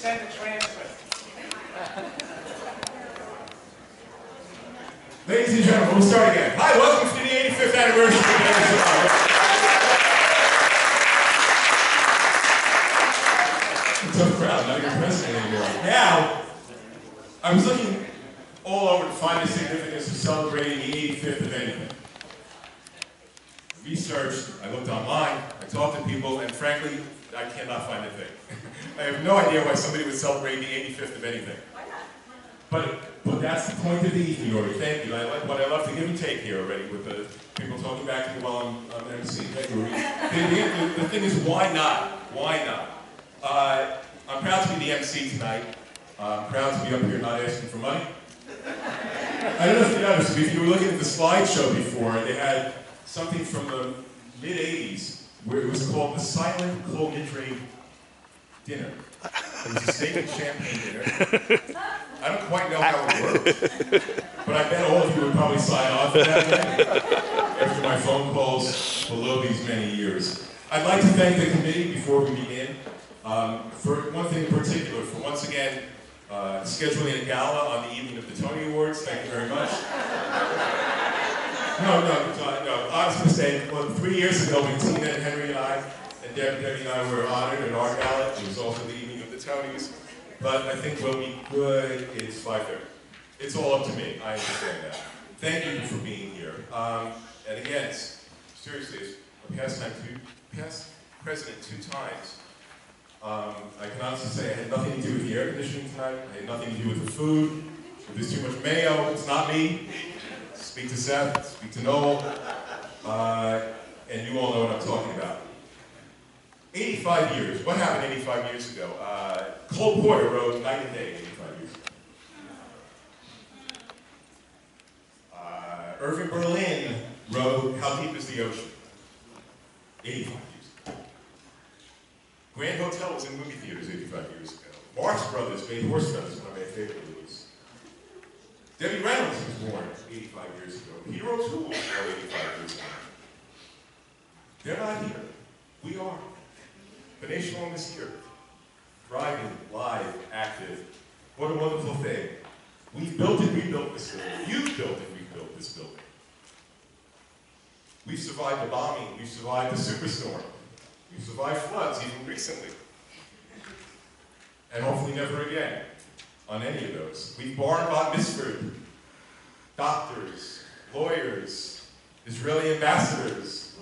send a transcript. Ladies and gentlemen, we'll start again. Hi, welcome to the 85th anniversary of Bnai Shalom. Tough crowd, not even president anymore. Now, I was looking all over to find the significance of celebrating the 85th of anything. Researched, I looked online, I talked to people, and frankly, I cannot find a thing. I have no idea why somebody would celebrate the 85th of anything. But that's the point of the evening already. Thank you. I love to give and take here already with the people talking back to me while I'm MC. Thank you. The thing is, why not? Why not? I'm proud to be the MC tonight. I'm proud to be up here not asking for money. I don't know if you noticed, if you were looking at the slideshow before, they had something from the mid-'80s where it was called the Silent Clomitry Dinner. It was a steak and champagne dinner. I don't quite know how it worked, but I bet all of you would probably sign on for that after my phone calls below these many years. I'd like to thank the committee before we begin for one thing in particular, for once again scheduling a gala on the evening of the Tony Awards. Thank you very much. No, honest mistake. Well, 3 years ago, when Tina and Henry and I, and Debbie and I were honored at our gala, it was also the evening of the Tonys. But I think we'll be good. It's 5:30. It's all up to me. I understand that. Thank you for being here. And again, seriously, as a past president 2 times, I can honestly say I had nothing to do with the air conditioning tonight. I had nothing to do with the food. If there's too much mayo, it's not me. Speak to Seth, speak to Noel, and you all know what I'm talking about. 85 years. What happened 85 years ago? Cole Porter wrote Night and Day 85 years ago. Irving Berlin wrote How Deep is the Ocean 85 years ago. Grand Hotel was in movie theaters 85 years ago. Marx Brothers made Horse Feathers, one of my favorite movies. Debbie Reynolds was born 85 years ago. Peter O'Toole was born 85 years ago. They're not here. We are. Bnai Shalom is here. Thriving, live, active. What a wonderful thing. We've built and rebuilt this building. You've built and rebuilt this building. We've survived the bombing. We've survived the superstorm. We've survived floods, even recently. And hopefully never again on any of those. We've borne bat mitzvah, doctors, lawyers, Israeli ambassadors,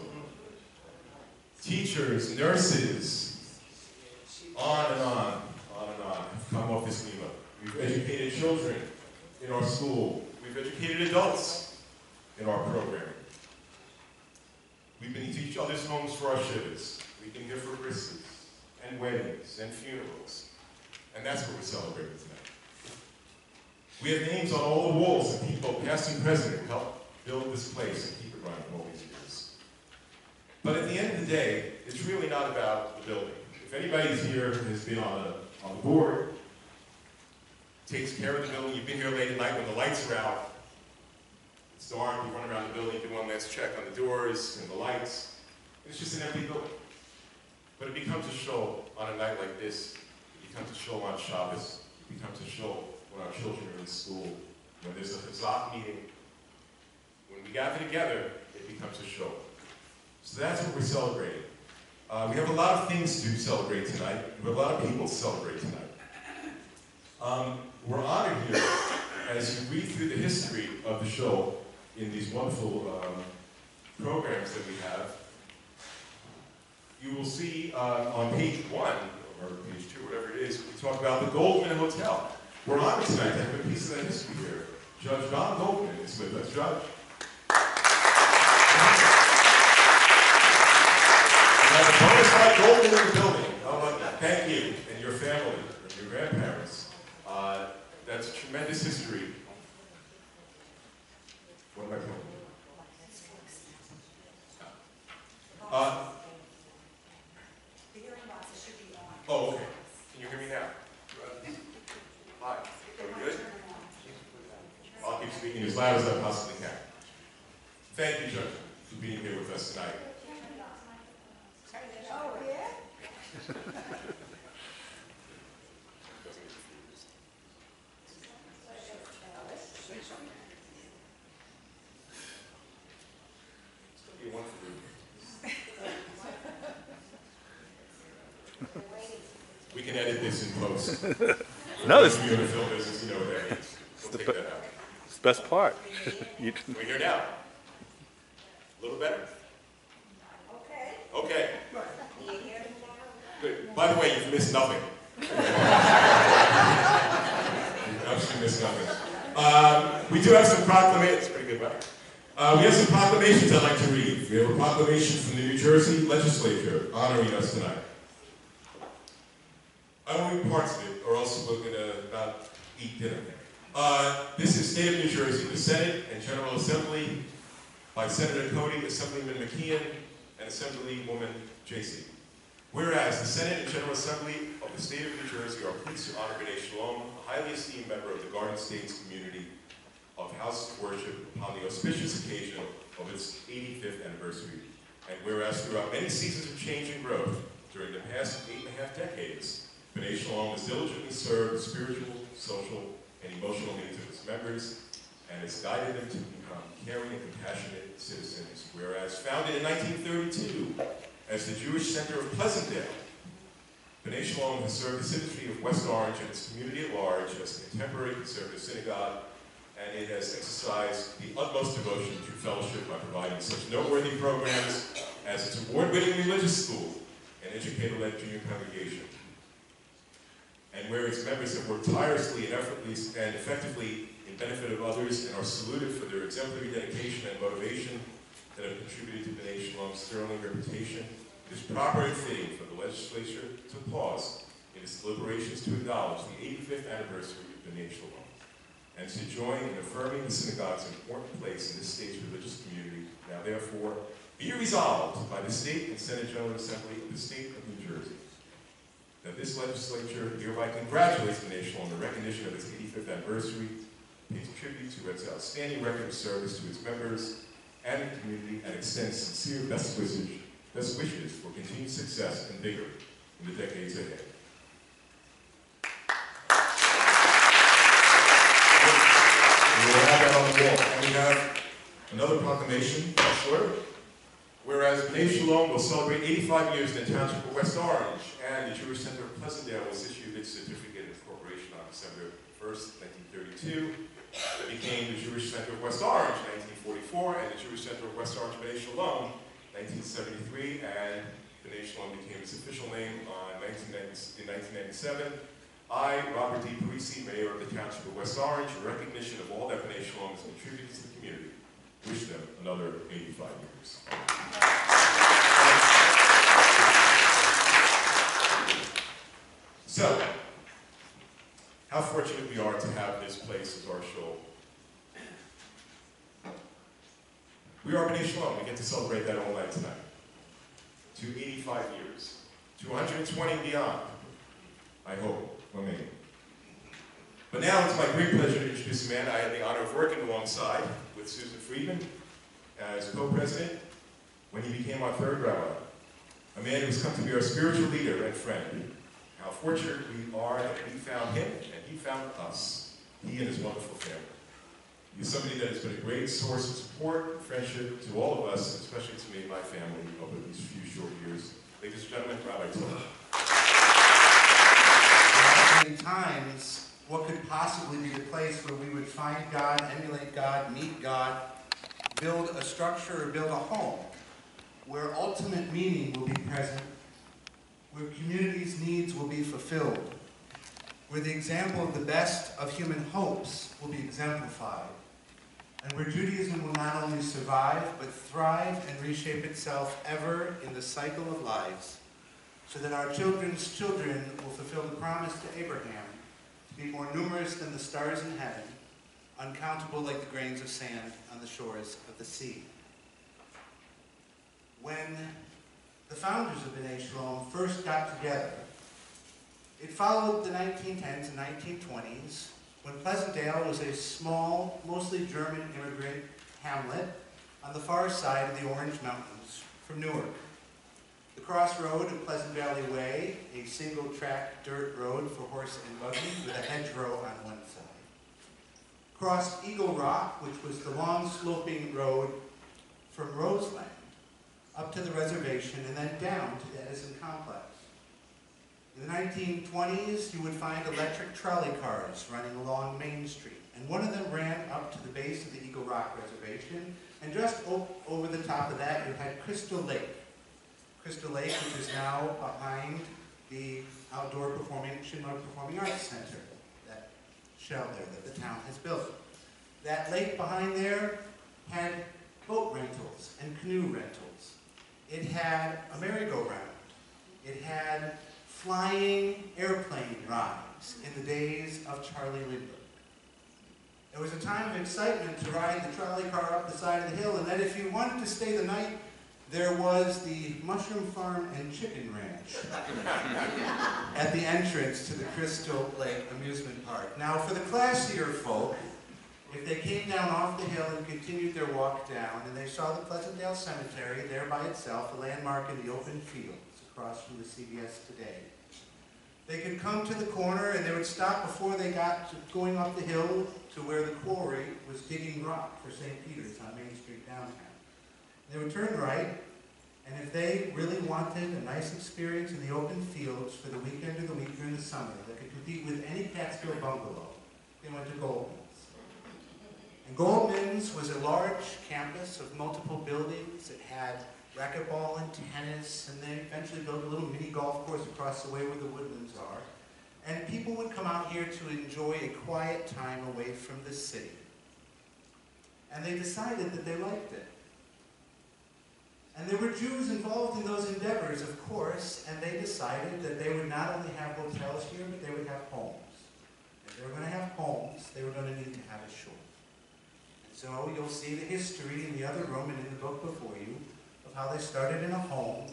teachers, nurses, on and on have come off this lima. We've educated children in our school. We've educated adults in our program. We've been to each other's homes for our shivas. We've been here for brises and weddings and funerals. And that's what we're celebrating tonight. We have names on all the walls of people, past and present, who helped build this place and keep it running all these years. But at the end of the day, it's really not about the building. If anybody's here has been on the board, takes care of the building, you've been here late at night when the lights are out, it's dark, you run around the building, you do one last check on the doors and the lights. It's just an empty building. But it becomes a show on a night like this. It becomes a show on Shabbos. It becomes a show when our children are in school. When there's a Chazak meeting. When we gather together, it becomes a show. So that's what we're celebrating. We have a lot of things to celebrate tonight. We have a lot of people to celebrate tonight. We're honored here, as you read through the history of the show in these wonderful programs that we have, you will see on page 1, or page 2, whatever it is, we talk about the Goldman Hotel. We're honored tonight to have a piece of that history here. Judge Don Goldman is with us. Judge. We have a bonus like Goldman in the building. How about that? Thank you, and your family, and your grandparents. That's a tremendous history. What am I doing? Oh, okay. Can you hear me now? Hi. Are we good? I'll keep speaking as loud as I possibly can. Thank you, Judge, for being here with us tonight. be one for you. We can edit this in post. No, it's If you're in the film business, you know what that means. We'll take that out. the best part. You- We hear now. A little better? Okay. Good. By the way, you've missed nothing. Absolutely missed nothing. We do have some proclamations. Pretty good, right? We have some proclamations I'd like to read. We have a proclamation from the New Jersey Legislature honoring us tonight. I won't read parts of it, or else we're going to not eat dinner. This is State of New Jersey, the Senate and General Assembly by Senator Cody, Assemblyman McKeon, and Assemblywoman J.C. Whereas the Senate and General Assembly of the State of New Jersey are pleased to honor Bnai Shalom, a highly esteemed member of the Garden State's community of House of Worship upon the auspicious occasion of its 85th anniversary. And whereas throughout many seasons of change and growth during the past 8.5 decades, Bnai Shalom has diligently served the spiritual, social, and emotional needs of its members, and has guided them to become caring and compassionate citizens. Whereas founded in 1932 as the Jewish Center of Pleasantdale, Bnai Shalom has served the citizenry of West Orange and its community at large as a contemporary conservative synagogue, and it has exercised the utmost devotion to fellowship by providing such noteworthy programs as its award-winning religious school and educator-led junior congregation. And where its members have worked tirelessly and effectively in benefit of others and are saluted for their exemplary dedication and motivation that have contributed to Bnai Shalom's sterling reputation, it is proper and fitting for the legislature to pause in its deliberations to acknowledge the 85th anniversary of Bnai Shalom and to join in affirming the synagogue's important place in this state's religious community. Now therefore, be resolved by the State and Senate General Assembly of the State of New Jersey that this legislature hereby congratulates Bnai Shalom on the recognition of its 85th anniversary, pays tribute to its outstanding record of service to its members and the community, and extends sincere best wishes for continued success and vigor in the decades ahead. We will have that on the wall. And we have another proclamation, shorter. Whereas Bnai Shalom will celebrate 85 years in the township of West Orange, and the Jewish Center of Pleasantdale was issued its certificate of incorporation on December 1st, 1932. It became the Jewish Center of West Orange in 1944, and the Jewish Center of West Orange Bnai Shalom 1973, and Bnai Shalom became its official name in 1997. I, Robert D. Parisi, Mayor of the Township of West Orange, in recognition of all that Bnai Shalom has contributed to the community, wish them another 85 years. So, how fortunate we are to have this place as our show. We are Bnai Shalom. We get to celebrate that all night tonight. To 85 years. To 120 beyond. I hope. Or maybe. But now it's my great pleasure to introduce a man I had the honor of working alongside with Susan Friedman as co-president when he became our third rabbi. A man who has come to be our spiritual leader and friend. How fortunate we are that we found him and he found us. He and his wonderful family. He's somebody that has been a great source of support and friendship to all of us, and especially to me and my family over these few short years. Ladies and gentlemen, Rabbi Tillman. Many times, what could possibly be the place where we would find God, emulate God, meet God, build a structure or build a home, where ultimate meaning will be present, where community's needs will be fulfilled, where the example of the best of human hopes will be exemplified, and where Judaism will not only survive, but thrive and reshape itself ever in the cycle of lives, so that our children's children will fulfill the promise to Abraham to be more numerous than the stars in heaven, uncountable like the grains of sand on the shores of the sea. When the founders of Bnai Shalom first got together, it followed the 1910s and 1920s, when Pleasantdale was a small, mostly German immigrant hamlet on the far side of the Orange Mountains from Newark. The crossroad of Pleasant Valley Way, a single-track dirt road for horse and buggy with a hedgerow on one side, crossed Eagle Rock, which was the long sloping road from Roseland up to the reservation and then down to the Edison complex. In the 1920s, you would find electric trolley cars running along Main Street, and one of them ran up to the base of the Eagle Rock Reservation, and just over the top of that, you had Crystal Lake. Crystal Lake, which is now behind the Outdoor Performing Arts Center, that shell there that the town has built. That lake behind there had boat rentals and canoe rentals. It had a merry-go-round. It had flying airplane rides in the days of Charlie Lindbergh. There was a time of excitement to ride the trolley car up the side of the hill, and then if you wanted to stay the night, there was the Mushroom Farm and Chicken Ranch at the entrance to the Crystal Lake Amusement Park. Now, for the classier folk, if they came down off the hill and continued their walk down, and they saw the Pleasantdale Cemetery there by itself, a landmark in the open fields across from the CBS today, they could come to the corner and they would stop before they got to going up the hill to where the quarry was digging rock for St. Peter's on Main Street downtown. They would turn right, and if they really wanted a nice experience in the open fields for the weekend or the week during the summer that could compete with any Catskill bungalow, they went to Goldman's. And Goldman's was a large campus of multiple buildings. It had racquetball and tennis, and they eventually built a little mini golf course across the way where the woodlands are. And people would come out here to enjoy a quiet time away from the city. And they decided that they liked it. And there were Jews involved in those endeavors, of course, and they decided that they would not only have hotels here, but they would have homes. If they were going to have homes, they were going to need to have a shore. And so you'll see the history in the other room and in the book before you of how they started in a home,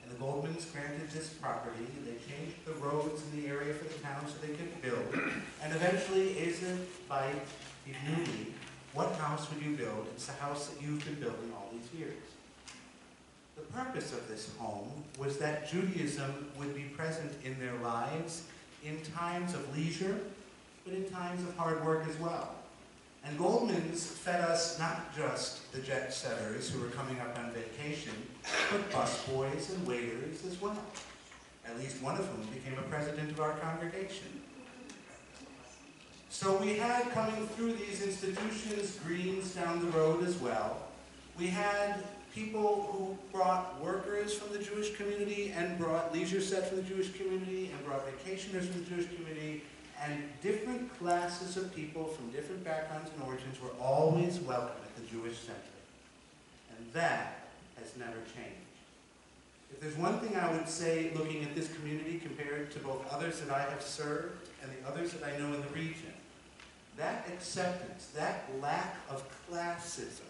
and the Goldmans granted this property. They changed the roads in the area for the town so they could build. And eventually, Asa by knew me, what house would you build? It's the house that you've been building all these years. The purpose of this home was that Judaism would be present in their lives in times of leisure, but in times of hard work as well. And Goldman's fed us not just the jet setters who were coming up on vacation, but busboys and waiters as well. At least one of whom became a president of our congregation. So we had coming through these institutions greens down the road as well. We had people who brought workers from the Jewish community and brought leisure sets from the Jewish community and brought vacationers from the Jewish community, and different classes of people from different backgrounds and origins were always welcome at the Jewish Center. And that has never changed. If there's one thing I would say looking at this community compared to both others that I have served and the others that I know in the region, that acceptance, that lack of classism,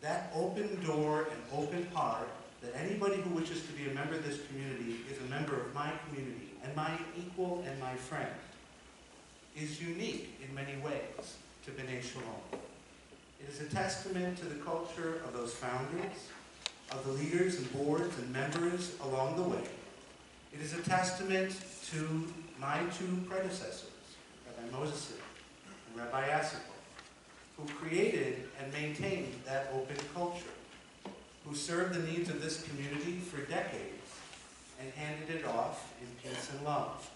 that open door and open heart that anybody who wishes to be a member of this community is a member of my community and my equal and my friend is unique in many ways to Bnai Shalom. It is a testament to the culture of those founders, of the leaders and boards and members along the way. It is a testament to my two predecessors, Rabbi Moses and Rabbi Asapel, who created and maintained that open culture, who served the needs of this community for decades and handed it off in peace and love.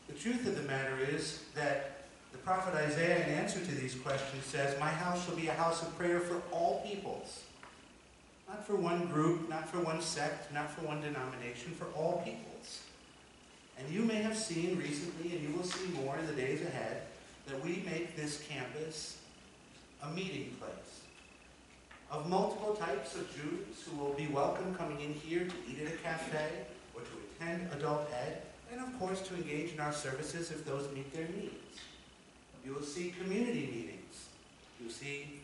The truth of the matter is that the prophet Isaiah, in answer to these questions, says, "My house shall be a house of prayer for all peoples." Not for one group, not for one sect, not for one denomination, for all peoples. And you may have seen recently, and you will see more in the days ahead, that we make this campus a meeting place of multiple types of Jews who will be welcome coming in here to eat at a cafe or to attend adult ed, and of course to engage in our services if those meet their needs. You will see community meetings. You will see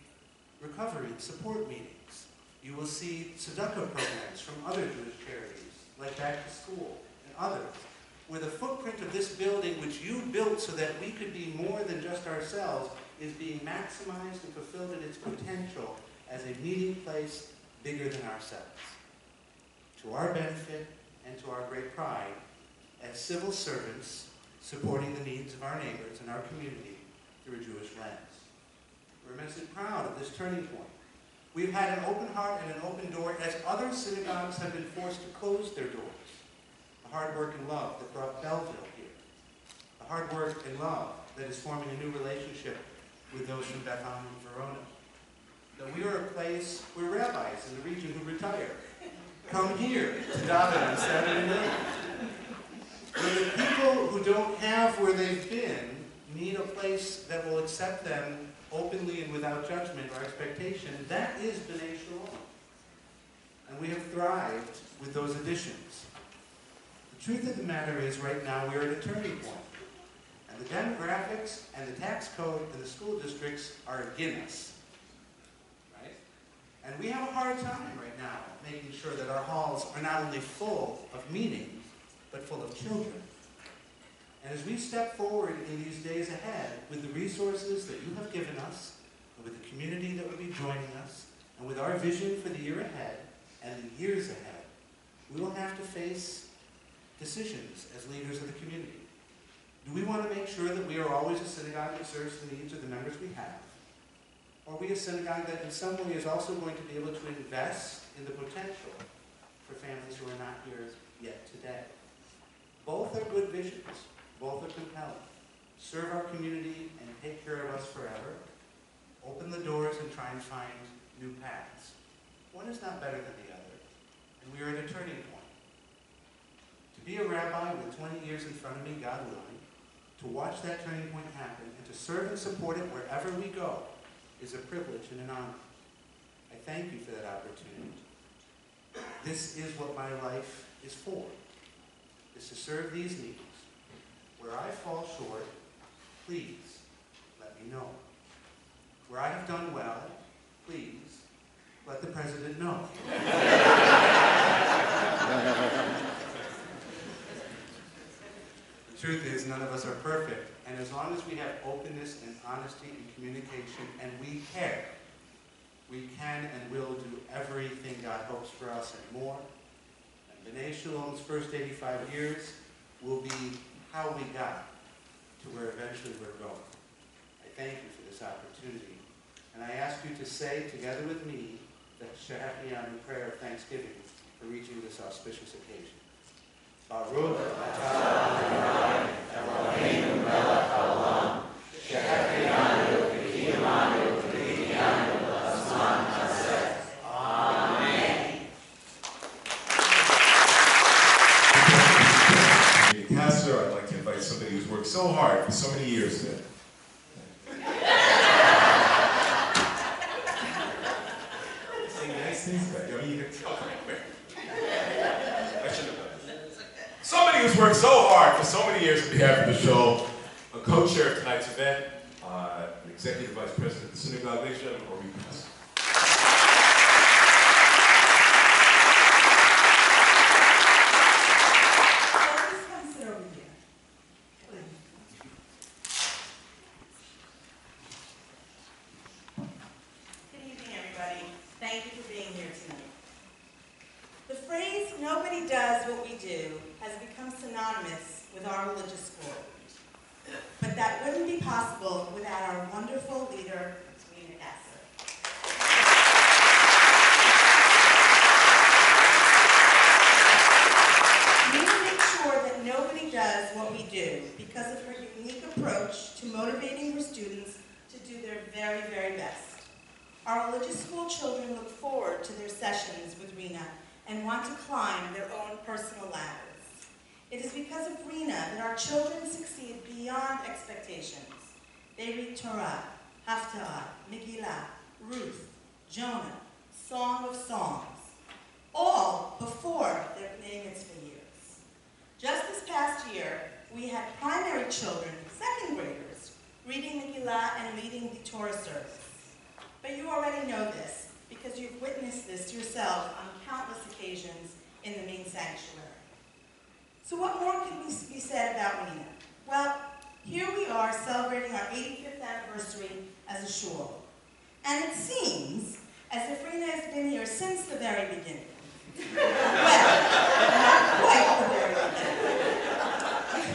recovery and support meetings. You will see tzedakah programs from other Jewish charities, like Back to School and others, where the footprint of this building, which you built so that we could be more than just ourselves, is being maximized and fulfilled in its potential as a meeting place bigger than ourselves. To our benefit and to our great pride, as civil servants supporting the needs of our neighbors and our community through a Jewish lens. We're immensely proud of this turning point. We've had an open heart and an open door as other synagogues have been forced to close their doors. The hard work and love that brought Belleville here. The hard work and love that is forming a new relationship with those from Beth Am and Verona. That we are a place where rabbis in the region who retire come here to daven on Saturday night. Where the people who don't have where they've been need a place that will accept them openly and without judgment or expectation. That is Bnai Shalom. And we have thrived with those additions. The truth of the matter is, right now, we're at a turning point. And the demographics and the tax code and the school districts are against us. Right? And we have a hard time right now making sure that our halls are not only full of meaning, but full of children. And as we step forward in these days ahead with the resources that you have given us, and with the community that will be joining us, and with our vision for the year ahead and the years ahead, we will have to face decisions as leaders of the community. Do we want to make sure that we are always a synagogue that serves the needs of the members we have? Or are we a synagogue that in some way is also going to be able to invest in the potential for families who are not here yet today? Both are good visions. Both are compelling. Serve our community and take care of us forever. Open the doors and try and find new paths. One is not better than the other. And we are at a turning point. To be a rabbi with 20 years in front of me, God willing, to watch that turning point happen and to serve and support it wherever we go is a privilege and an honor. I thank you for that opportunity. This is what my life is for. Is to serve these needs. Where I fall short, please let me know. Where I have done well, please let the president know. The truth is, none of us are perfect, and as long as we have openness and honesty and communication, and we care, we can and will do everything God hopes for us and more. And Bnai Shalom's first 85 years will be how we got to where eventually we're going. I thank you for this opportunity. And I ask you to say, together with me, the Shehecheyanu prayer of thanksgiving for reaching this auspicious occasion. Baruch atah Adonai Eloheinu melech haolam, Shehecheyanu v'kiyamanu v'kiyamanu l'zman hazeh. Amen. Pastor, I'd like to invite somebody who's worked so hard for so many years to say nice things about you. I mean, you can tell right quick. I should have done it. Somebody who's worked so hard for so many years on behalf of the show, a co-chair of tonight's event, the executive vice president of the synagogue, ladies and gentlemen, Ori Pastor. Thank you for being here tonight. The phrase, "nobody does what we do," has become synonymous with our religious school. But that wouldn't be possible without our wonderful leader, Rena Esser. Rena makes sure that nobody does what we do because of her unique approach to motivating her students to do their very, very best. Our religious school children look forward to their sessions with Rena and want to climb their own personal ladders. It is because of Rena that our children succeed beyond expectations. They read Torah, Haftarah, Megillah, Ruth, Jonah, Song of Songs, all before their Bnei Mitzvah years. Just this past year, we had primary children, second graders, reading Megillah and leading the Torah service. But you already know this because you've witnessed this yourself on countless occasions in the main sanctuary. So what more can be said about Rena? Well, here we are celebrating our 85th anniversary as a shul. And it seems as if Rena has been here since the very beginning. Well, not quite the very beginning.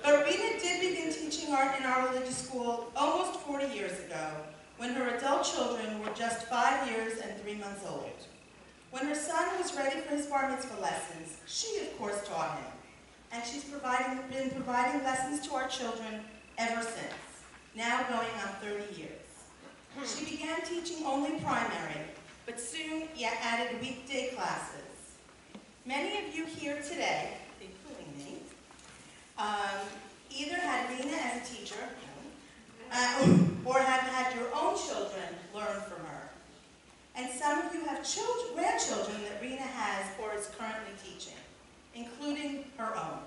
But Rena did begin teaching art in our religious school school almost 40 years ago, when her adult children were just 5 years and 3 months old. When her son was ready for his bar mitzvah lessons, she of course taught him, and she's been providing lessons to our children ever since, now going on 30 years. She began teaching only primary, but soon added weekday classes. Many of you here today, including me, either had Rena as a teacher, or have had your own children learn from her. And some of you have grandchildren that Rena has or is currently teaching, including her own.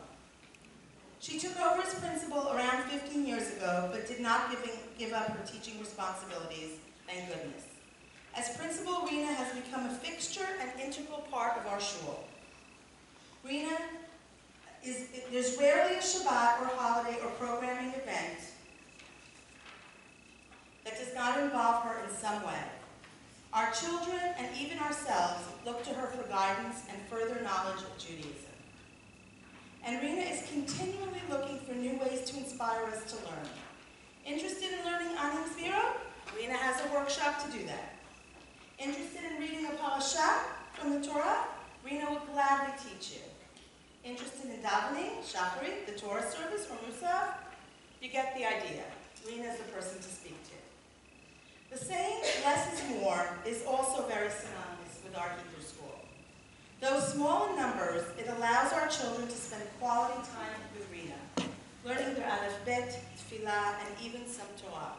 She took over as principal around 15 years ago, but did not give up her teaching responsibilities, thank goodness. As principal, Rena has become a fixture and integral part of our shul. Rena there's rarely a Shabbat or holiday or programming event that does not involve her in some way. Our children and even ourselves look to her for guidance and further knowledge of Judaism. And Rena is continually looking for new ways to inspire us to learn. Interested in learning Anim Zvira? Rena has a workshop to do that. Interested in reading a parasha from the Torah? Rena will gladly teach you. Interested in davening, shacharit, the Torah service, or musaf? You get the idea. Rena is the person to speak to. The saying, less is more, is also very synonymous with our Hebrew school. Though small in numbers, it allows our children to spend quality time with Rena, learning their Aleph Bet, Tefillah, and even some Torah.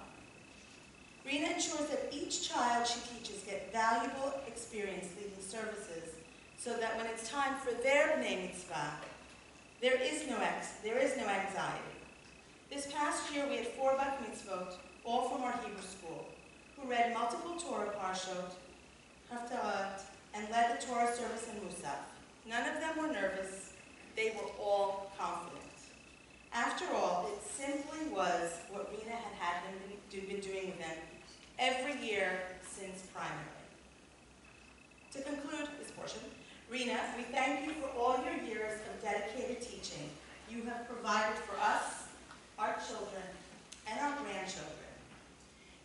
Rena ensures that each child she teaches get valuable experience leading services, so that when it's time for their Bnei Mitzvah, there is no anxiety. This past year we had 4 Bat Mitzvot, all from our Hebrew school, who read multiple Torah Parshot, Haftarot, and led the Torah service in Musaf. None of them were nervous. They were all confident. After all, it simply was what Rena had been doing with them every year since primary. To conclude this portion, Rena, we thank you for all your years of dedicated teaching you have provided for us, our children, and our grandchildren.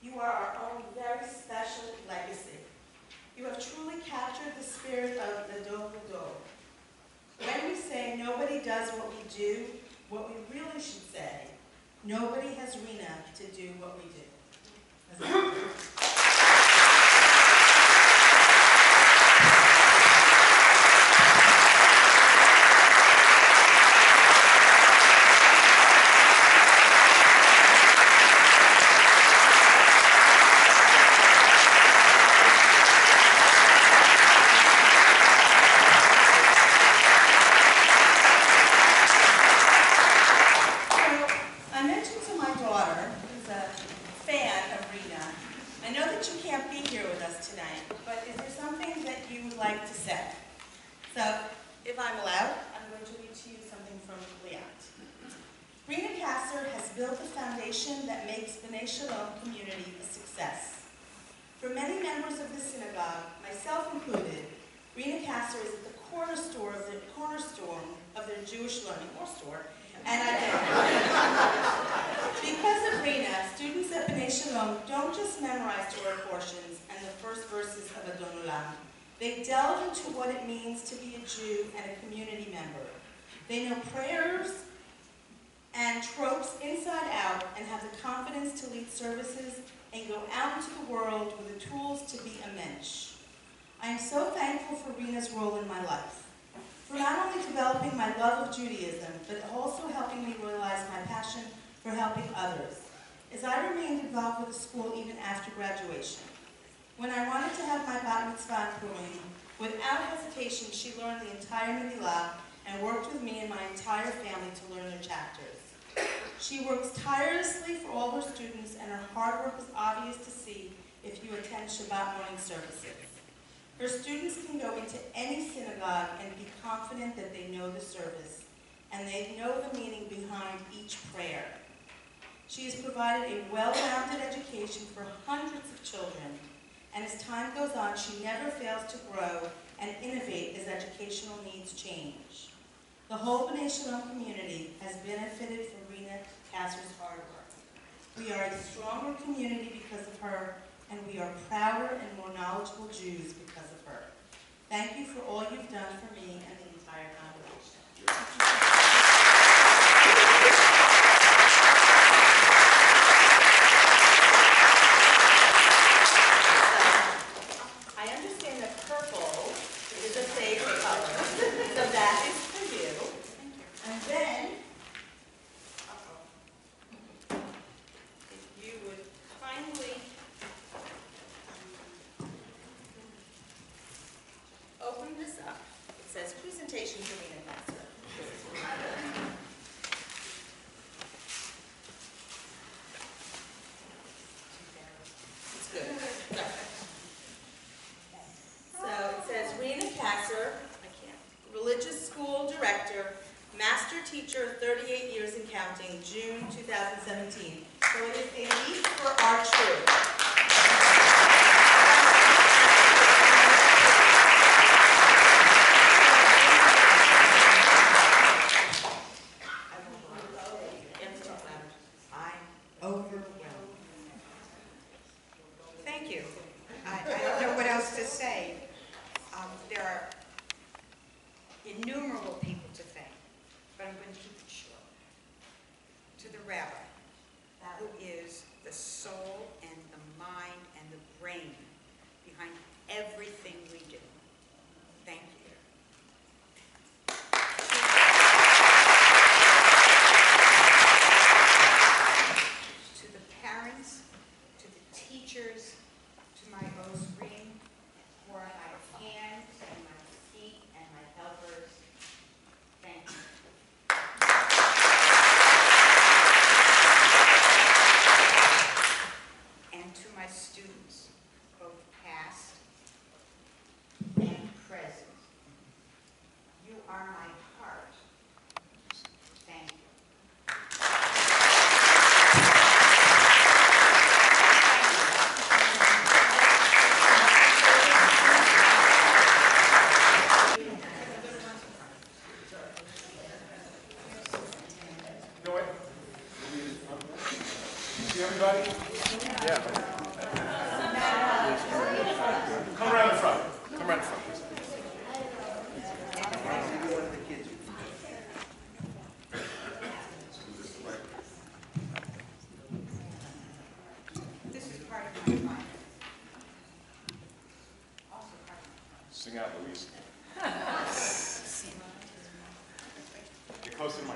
You are our own very special legacy. You have truly captured the spirit of the Dov L'Dov. When we say nobody does what we do, what we really should say, nobody has Rena to do what we do. That makes Bnai Shalom community a success. For many members of the synagogue, myself included, Rena Kasser is at the cornerstone of their Jewish learning, or store, and identity. Because of Rena, students at Bnai Shalom don't just memorize Torah portions and the first verses of Adon Olam. They delve into what it means to be a Jew and a community member. They know prayers and tropes inside out, and have the confidence to lead services and go out into the world with the tools to be a mensch. I am so thankful for Rena's role in my life, for not only developing my love of Judaism, but also helping me realize my passion for helping others, as I remained involved with the school even after graduation. When I wanted to have my bat mitzvah in Purim, without hesitation she learned the entire Megillah and worked with me and my entire family to learn their chapters. She works tirelessly for all her students, and her hard work is obvious to see if you attend Shabbat morning services. Her students can go into any synagogue and be confident that they know the service, and they know the meaning behind each prayer. She has provided a well-rounded education for hundreds of children, and as time goes on, she never fails to grow and innovate as educational needs change. The whole Bnai Shalom community has benefited from Rena Kasser's hard work. We are a stronger community because of her, and we are prouder and more knowledgeable Jews because of her. Thank you for all you've done for me and the entire congregation. I understand that purple is a favorite color, so that is for you. And then, if you would kindly open this up. It says presentation to Rena Master. It's good. So it says Rena Kasser, Religious School Director, Master Teacher, 38 years and counting, June 2017. So it is a leap for our troop. Thank you. I don't know what else to say. There are innumerable people to thank, but I'm going to keep it short. To the rabbi, who is the soul and the mind and the brain behind everything we do. Thank you. To the parents, to the teachers, to my Osrim, who are my hands and my feet and my helpers, thank you. And to my students, both past and present, you are my heart. Thank you. You know what? See everybody? Yeah. Come around the front. Come right in front. This is part of my life. Also part of Sing out, Louise. Get close to the mic.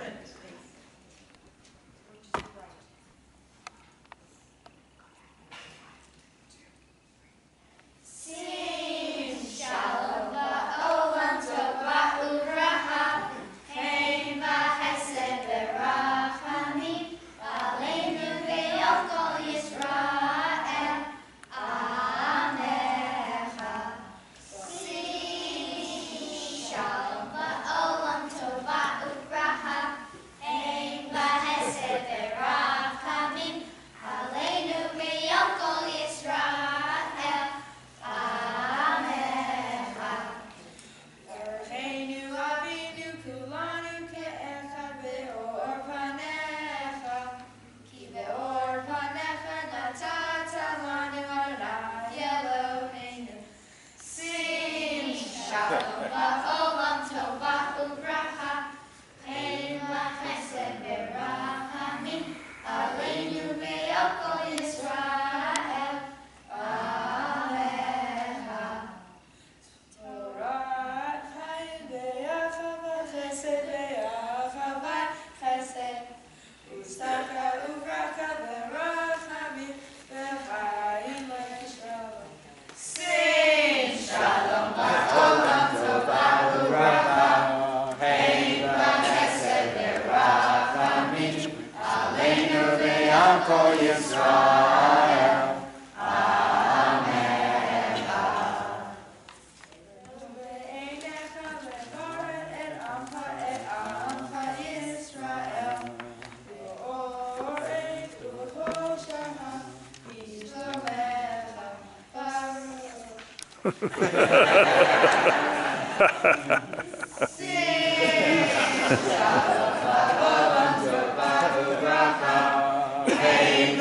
Hey,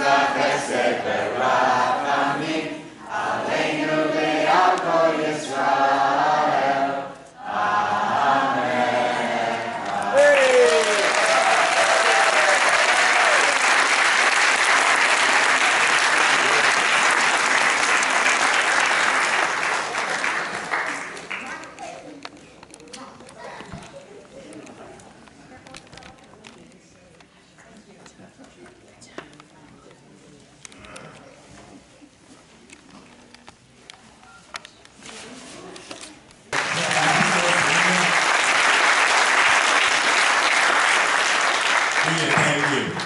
Thank you.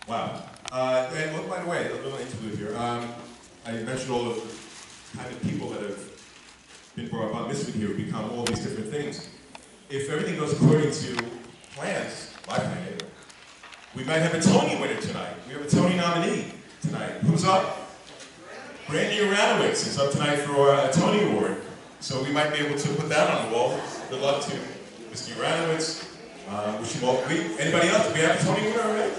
Wow. And by the way, a little interlude here. I mentioned all of the kind of people that have been brought up on this video who become all these different things. If everything goes according to plans, my plan anyway, we might have a Tony winner tonight. We have a Tony nominee tonight. Who's up? Brandy Aranowitz is up tonight for a Tony Award. So we might be able to put that on the wall. Good luck to Mr. Aranowitz. Wish you all anybody else? Do we have a Tony winner already?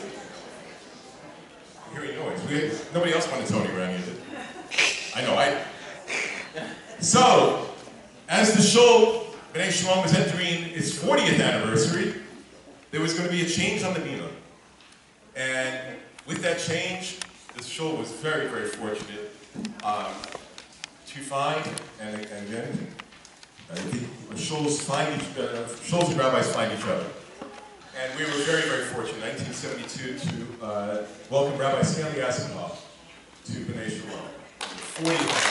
Hearing noise. Nobody else won a Tony around here, did? I know, So, as the show, Bnai Shalom was entering its 40th anniversary, there was going to be a change on the Bina. And with that change, the show was very, very fortunate to find, and again, shows and rabbis find each other. And we were very, very fortunate in 1972 to welcome Rabbi Stanley Asimov to Bnai Shalom. 40th.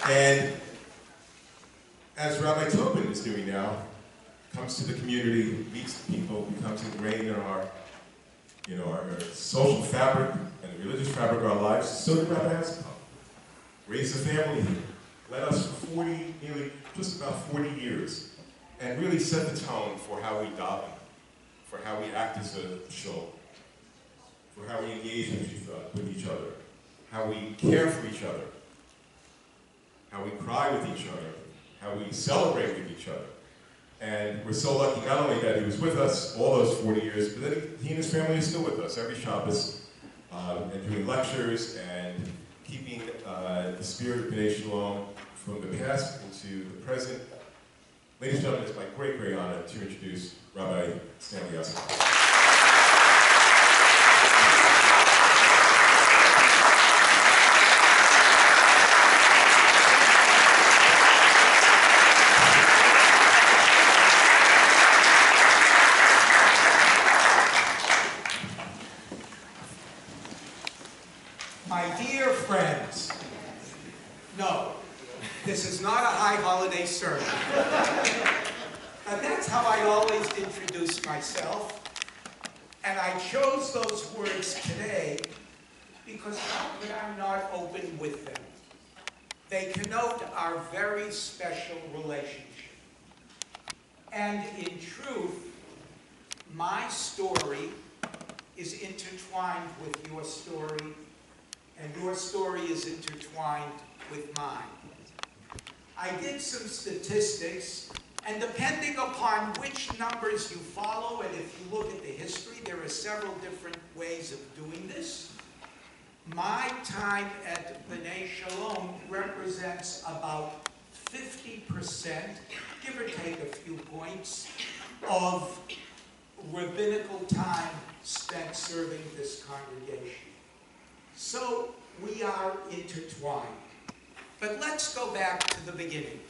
And as Rabbi Tobin is doing now, comes to the community, meets the people, becomes ingrained in our social fabric and the religious fabric of our lives, so did Rabbi Asimov. Raised a family here, led us for nearly just about 40 years, and really set the tone for how we daven, for how we act as a show, for how we engage with each other, how we care for each other, how we cry with each other, how we celebrate with each other. And we're so lucky not only that he was with us all those 40 years, but that he and his family are still with us every Shabbos, and doing lectures and keeping the spirit of Bnai Shalom from the past into the present. Ladies and gentlemen, it's my great, great honor to introduce Rabbi Stanley Asimov. My dear friends, no, this is not a high holiday sermon. And that's how I always introduce myself. And I chose those words today because how could I not open with them? They connote our very special relationship. And in truth, my story is intertwined with your story, and your story is intertwined with mine. I did some statistics, and depending upon which numbers you follow, and if you look at the history, there are several different ways of doing this. My time at Bnai Shalom represents about 50%, give or take a few points, of rabbinical time spent serving this congregation. So we are intertwined. But let's go back to the beginning.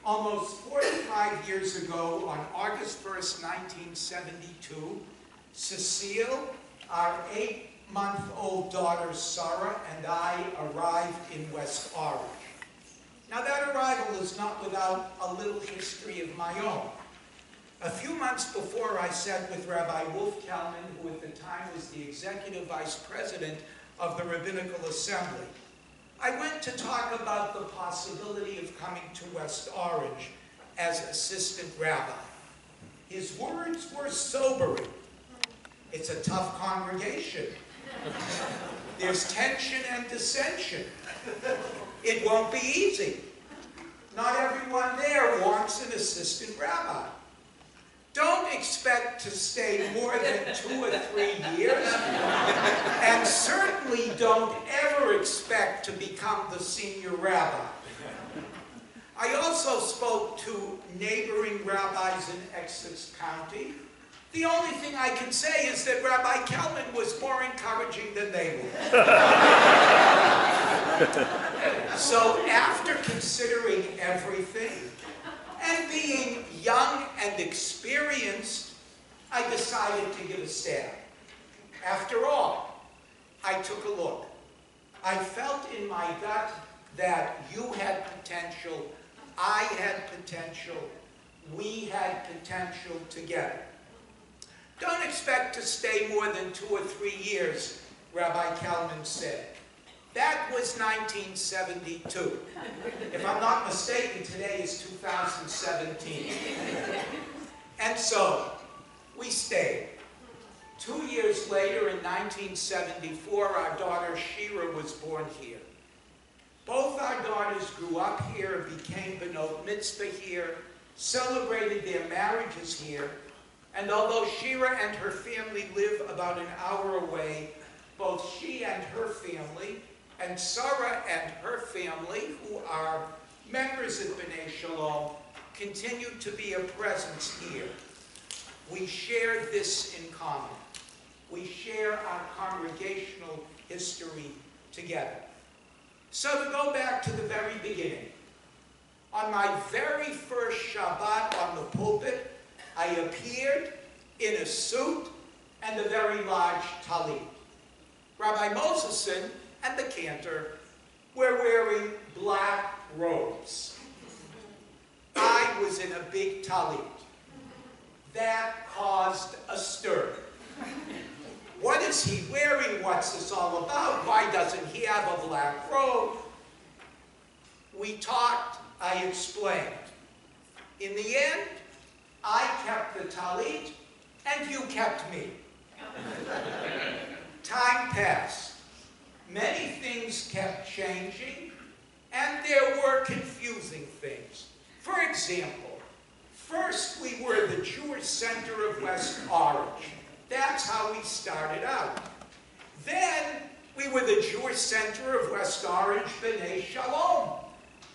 Almost 45 years ago, on August 1st, 1972, Cecile, our 8-month-old daughter Sarah, and I arrived in West Orange. Now that arrival is not without a little history of my own. A few months before, I sat with Rabbi Wolf Kalman, who at the time was the executive vice president of the Rabbinical Assembly. I went to talk about the possibility of coming to West Orange as assistant rabbi. His words were sobering. It's a tough congregation. There's tension and dissension. It won't be easy. Not everyone there wants an assistant rabbi. Don't expect to stay more than 2 or 3 years, and certainly don't ever expect to become the senior rabbi. I also spoke to neighboring rabbis in Essex County. The only thing I can say is that Rabbi Kelman was more encouraging than they were. So after considering everything, and being young and experienced, I decided to give a stab. After all, I took a look. I felt in my gut that you had potential, I had potential, we had potential together. Don't expect to stay more than 2 or 3 years, Rabbi Kelman said. That was 1972. If I'm not mistaken, today is 2017. And so, we stayed. 2 years later, in 1974, our daughter Shira was born here. Both our daughters grew up here, became Benot Mitzvah here, celebrated their marriages here, and although Shira and her family live about an hour away, both she and her family, and Sarah and her family, who are members of Bnai Shalom, continue to be a presence here. We share this in common. We share our congregational history together. So to go back to the very beginning, on my very first Shabbat on the pulpit, I appeared in a suit and a very large talit. Rabbi Moseson and the cantor were wearing black robes. I was in a big talit. That caused a stir. What is he wearing? What's this all about? Why doesn't he have a black robe? We talked, I explained. In the end, I kept the talit and you kept me. Time passed. Many things kept changing, and there were confusing things. For example, first we were the Jewish Center of West Orange. That's how we started out. Then we were the Jewish Center of West Orange, Bnai Shalom,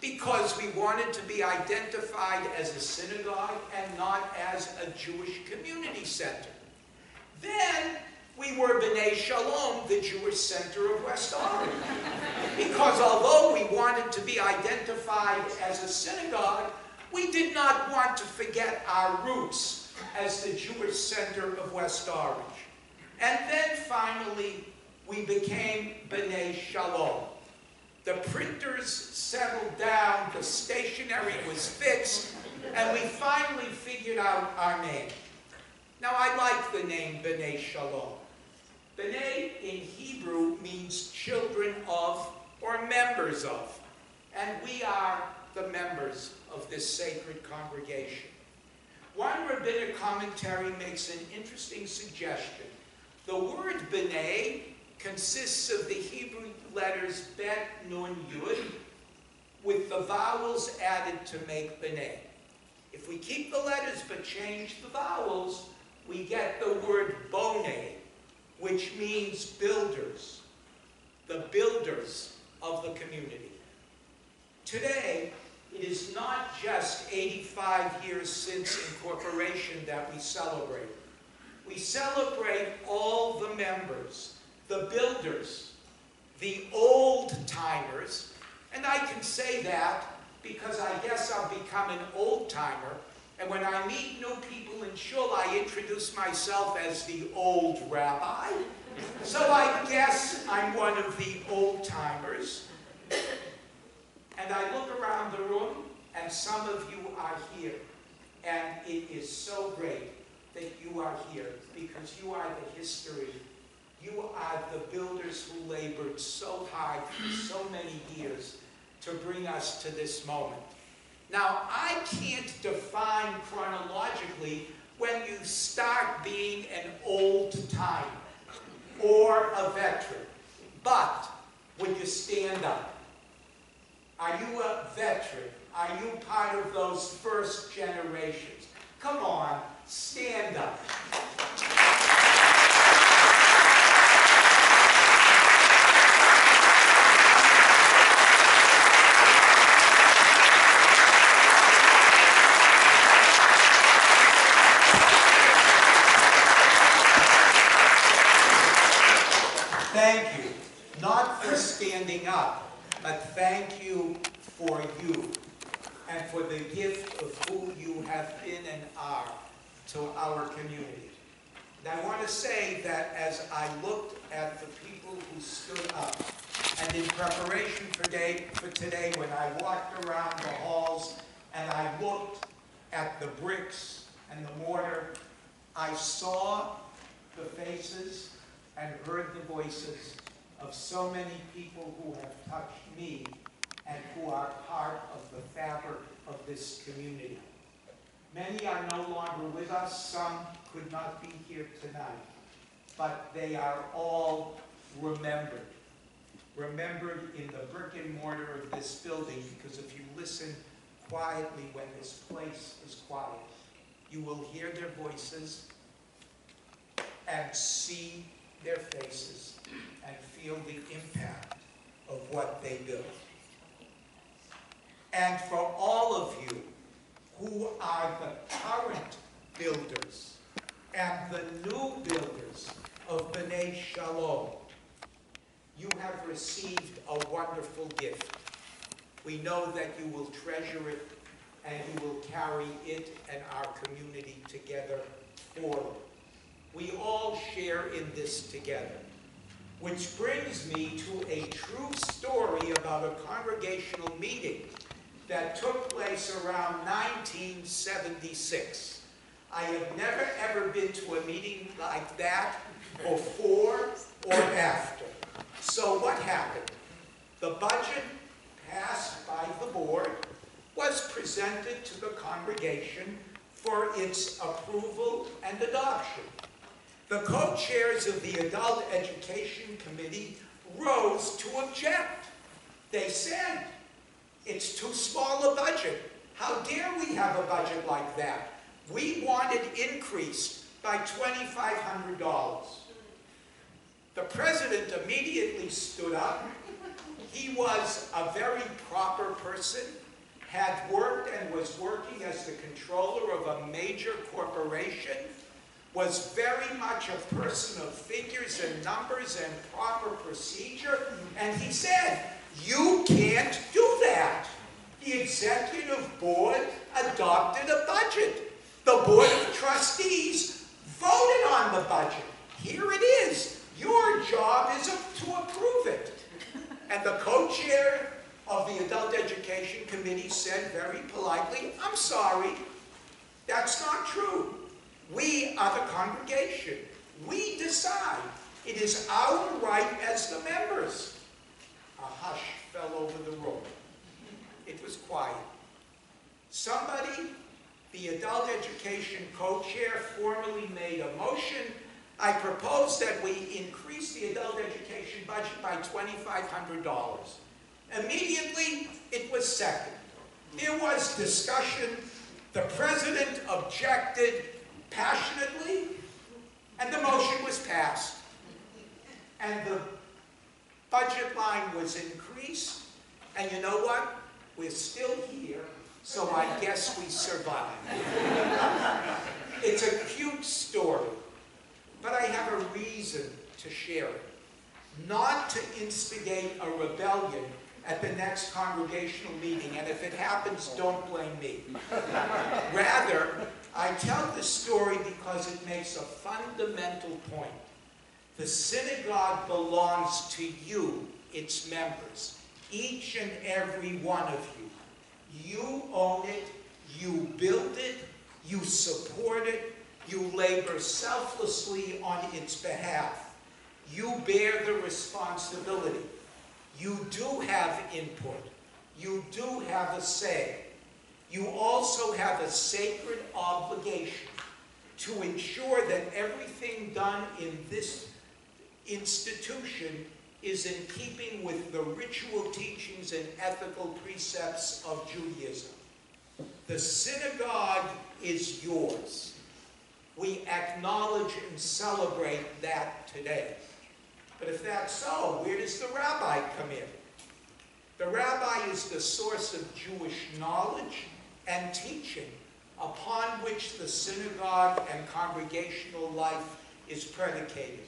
because we wanted to be identified as a synagogue and not as a Jewish community center. Then we were Bnai Shalom, the Jewish Center of West Orange. Because although we wanted to be identified as a synagogue, we did not want to forget our roots as the Jewish Center of West Orange. And then finally, we became Bnai Shalom. The printers settled down, the stationery was fixed, and we finally figured out our name. Now, I like the name Bnai Shalom. Bnai in Hebrew means children of or members of, and we are the members of this sacred congregation. One rabbinic commentary makes an interesting suggestion. The word Bnai consists of the Hebrew letters Bet, Nun, Yud, with the vowels added to make Bnai. If we keep the letters but change the vowels, we get the word Bonei, which means builders, the builders of the community. Today, it is not just 85 years since incorporation that we celebrate. We celebrate all the members, the builders, the old-timers, and I can say that because I guess I've become an old-timer, and when I meet new people in shul, I introduce myself as the old rabbi. So I guess I'm one of the old-timers. And I look around the room, and some of you are here. And it is so great that you are here, because you are the history. You are the builders who labored so hard for so many years to bring us to this moment. Now, I can't define chronologically when you start being an old-timer or a veteran, but when you stand up, are you a veteran? Are you part of those first generations? Come on, stand up. Thank you, not for standing up, but thank you for you and for the gift of who you have been and are to our community. And I want to say that as I looked at the people who stood up, and in preparation for today, when I walked around the halls and I looked at the bricks and the mortar, I saw the faces and heard the voices of so many people who have touched me and who are part of the fabric of this community. Many are no longer with us. Some could not be here tonight. But they are all remembered. Remembered in the brick and mortar of this building, because if you listen quietly when this place is quiet, you will hear their voices and see their faces and feel the impact of what they built. And for all of you who are the current builders and the new builders of Bnai Shalom, you have received a wonderful gift. We know that you will treasure it and you will carry it and our community together forward. We all share in this together. Which brings me to a true story about a congregational meeting that took place around 1976. I have never ever been to a meeting like that before or after. So what happened? The budget passed by the board was presented to the congregation for its approval and adoption. The co-chairs of the Adult Education Committee rose to object. They said, it's too small a budget. How dare we have a budget like that? We want it increased by $2,500. The president immediately stood up. He was a very proper person, had worked and was working as the controller of a major corporation, was very much a person of figures and numbers and proper procedure, and he said, you can't do that. The executive board adopted a budget. The board of trustees voted on the budget. Here it is. Your job is to approve it. And the co-chair of the Adult Education Committee said very politely, I'm sorry, that's not true. We are the congregation. We decide. It is our right as the members. A hush fell over the room. It was quiet. Somebody, the Adult Education co-chair, formally made a motion. I propose that we increase the adult education budget by $2,500. Immediately, it was seconded. There was discussion. The president objected passionately, and the motion was passed. And the budget line was increased, and you know what? We're still here, so I guess we survived. It's a cute story, but I have a reason to share it. Not to instigate a rebellion at the next congregational meeting, and if it happens, don't blame me. Rather, I tell this story because it makes a fundamental point. The synagogue belongs to you, its members, each and every one of you. You own it, you build it, you support it, you labor selflessly on its behalf. You bear the responsibility. You do have input. You do have a say. You also have a sacred obligation to ensure that everything done in this institution is in keeping with the ritual teachings and ethical precepts of Judaism. The synagogue is yours. We acknowledge and celebrate that today. But if that's so, where does the rabbi come in? The rabbi is the source of Jewish knowledge and teaching upon which the synagogue and congregational life is predicated.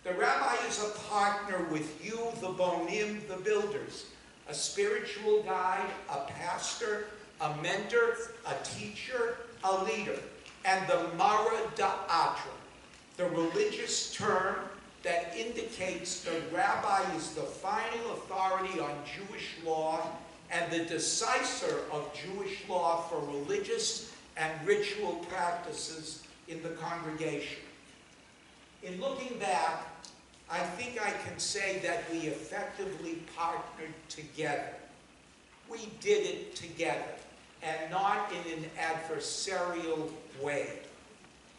The rabbi is a partner with you, the bonim, the builders, a spiritual guide, a pastor, a mentor, a teacher, a leader, and the mara da'atra, the religious term that indicates the rabbi is the final authority on Jewish law and the decisor of Jewish law for religious and ritual practices in the congregation. In looking back, I think I can say that we effectively partnered together. We did it together, and not in an adversarial way.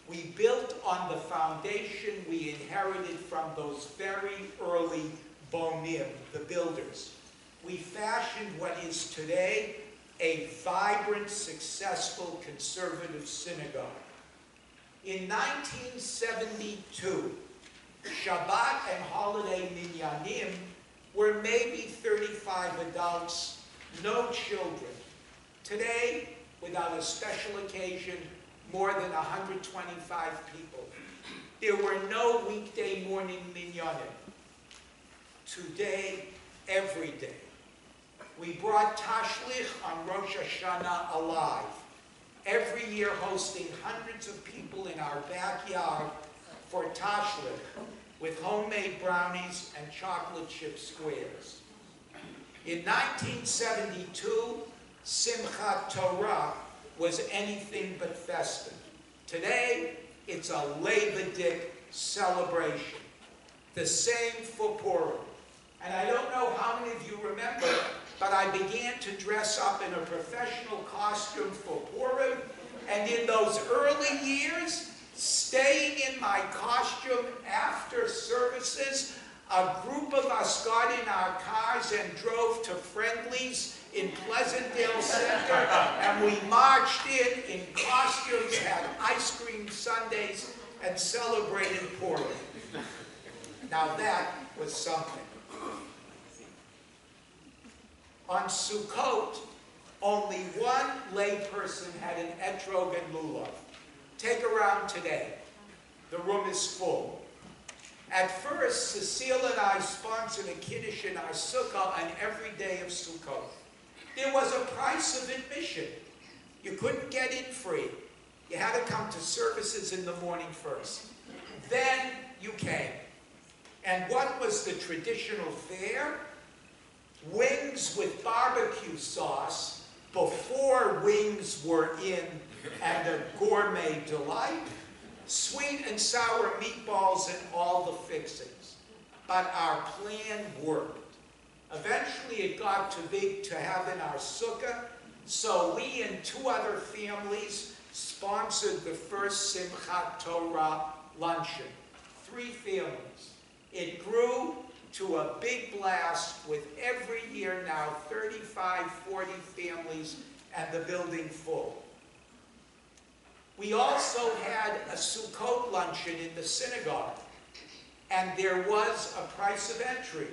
We built on the foundation we inherited from those very early bonim, the builders. We fashioned what is today a vibrant, successful conservative synagogue. In 1972, Shabbat and holiday minyanim were maybe 35 adults, no children. Today, without a special occasion, more than 125 people. There were no weekday morning minyanim. Today, every day. We brought Tashlich on Rosh Hashanah alive, every year hosting hundreds of people in our backyard for Tashlich with homemade brownies and chocolate chip squares. In 1972, Simchat Torah was anything but festive. Today, it's a Levitic celebration. The same for Purim. And I don't know how many of you remember, but I began to dress up in a professional costume for Purim, and in those early years, staying in my costume after services, a group of us got in our cars and drove to Friendly's in Pleasantdale Center, and we marched in costumes, had ice cream sundaes, and celebrated Purim. Now that was something. On Sukkot, only one layperson had an etrog and lulav. Take around today. The room is full. At first, Cecile and I sponsored a kiddush in our sukkah on every day of Sukkot. There was a price of admission. You couldn't get in free. You had to come to services in the morning first. Then you came. And what was the traditional fare? Wings with barbecue sauce before wings were in and a gourmet delight. Sweet and sour meatballs and all the fixings. But our plan worked. Eventually it got too big to have in our sukkah, so we and two other families sponsored the first Simchat Torah luncheon. 3 families. It grew to a big blast with every year now 35, 40 families and the building full. We also had a Sukkot luncheon in the synagogue, and there was a price of entry.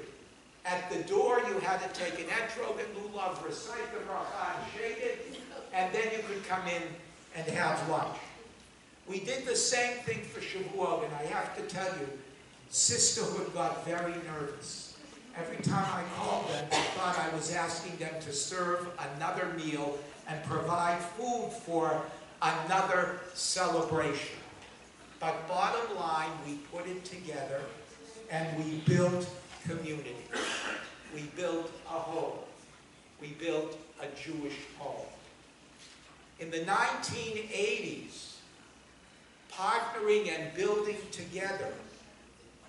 At the door, you had to take an etrog and lulav, recite the bracha, and shake it, and then you could come in and have lunch. We did the same thing for Shavuot, and I have to tell you, sisterhood got very nervous. Every time I called them, they thought I was asking them to serve another meal and provide food for another celebration. But bottom line, we put it together and we built community. We built a home. We built a Jewish home. In the 1980s, partnering and building together,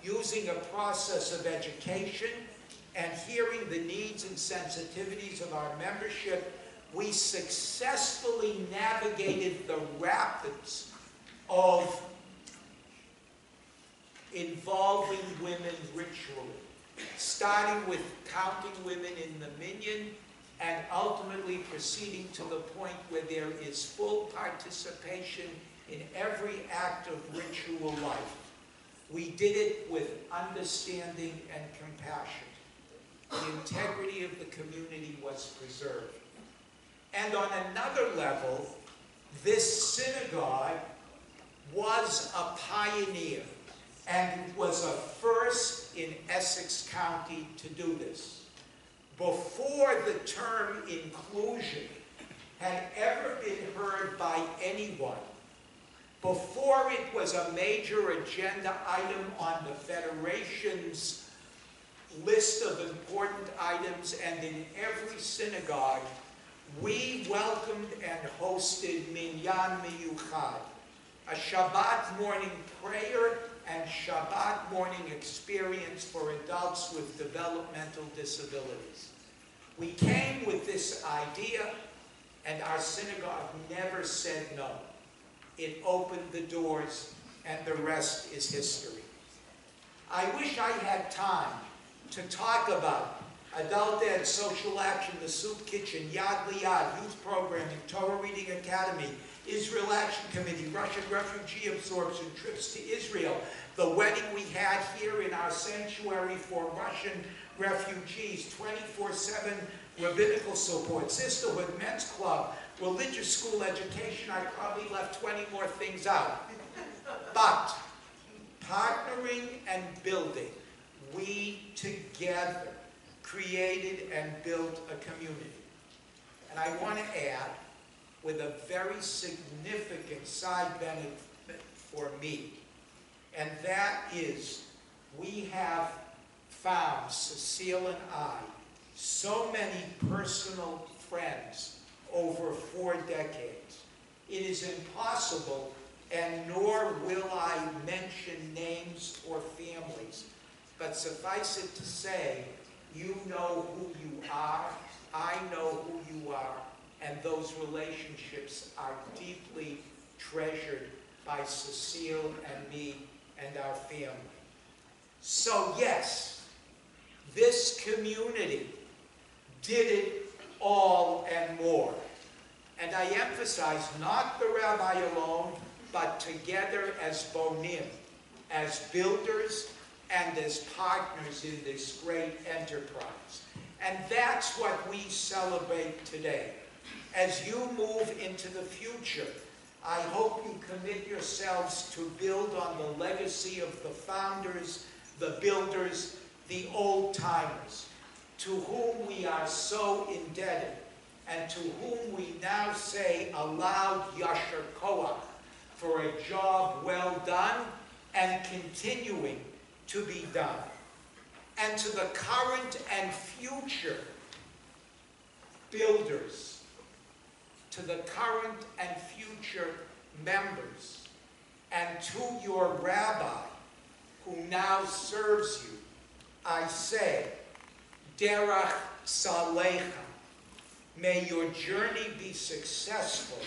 using a process of education and hearing the needs and sensitivities of our membership, we successfully navigated the rapids of involving women ritually, starting with counting women in the minyan and ultimately proceeding to the point where there is full participation in every act of ritual life. We did it with understanding and compassion. The integrity of the community was preserved. And on another level, this synagogue was a pioneer, and it was a first in Essex County to do this. Before the term inclusion had ever been heard by anyone, before it was a major agenda item on the Federation's list of important items, and in every synagogue, we welcomed and hosted Minyan Miyuchad, a Shabbat morning prayer and Shabbat morning experience for adults with developmental disabilities. We came with this idea, and our synagogue never said no. It opened the doors, and the rest is history. I wish I had time to talk about Adult Ed, Social Action, the Soup Kitchen, Yad Liyad, Youth Programming, Torah Reading Academy, Israel Action Committee, Russian refugee absorption, trips to Israel, the wedding we had here in our sanctuary for Russian refugees, 24/7 rabbinical support, sisterhood, men's club, religious school education. I probably left 20 more things out. But partnering and building, we together created and built a community. And I want to add, with a very significant side benefit for me, and that is we have found, Cecile and I, so many personal friends over 4 decades. It is impossible, and nor will I mention names or families, but suffice it to say, you know who you are, I know who you are, and those relationships are deeply treasured by Cecile and me and our family. So yes, this community did it all and more. And I emphasize not the rabbi alone, but together as bonim, as builders and as partners in this great enterprise. And that's what we celebrate today. As you move into the future, I hope you commit yourselves to build on the legacy of the founders, the builders, the old-timers, to whom we are so indebted, and to whom we now say aloud Yasher Koach for a job well done and continuing to be done. And to the current and future builders, to the current and future members, and to your rabbi who now serves you, I say, Derech Salecha, may your journey be successful,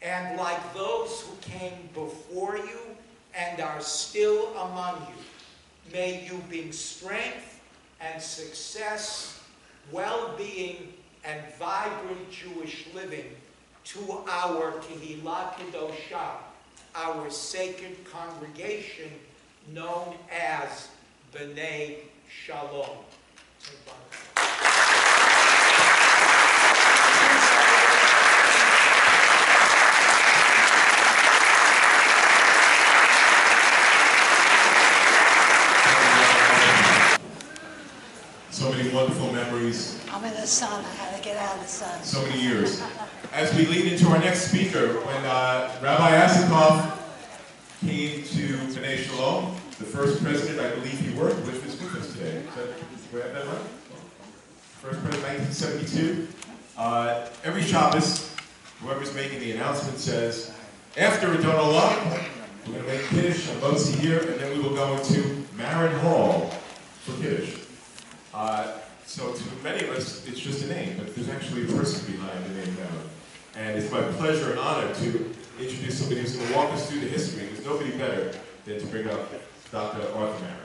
and like those who came before you and are still among you, may you bring strength and success, well-being, and vibrant Jewish living to our Kehillah Kedoshah, our sacred congregation known as Bnai Shalom. So many wonderful memories. I'm in the sun. I had to get out of the sun. So many years. As we lead into our next speaker, when Rabbi Asikoff came to Bnai Shalom, the first president I believe he worked with is with us today. Do I have that right? First president, 1972. Every Shabbos, whoever's making the announcement says, after Adon Olam, we're going to make Kiddush on Motzi here, and then we will go into Marin Hall for Kiddush. So to many of us, it's just a name, but there's actually a person behind the name Marin. And it's my pleasure and honor to introduce somebody who's going to walk us through the history. There's nobody better than to bring up Dr. Arthur Marin.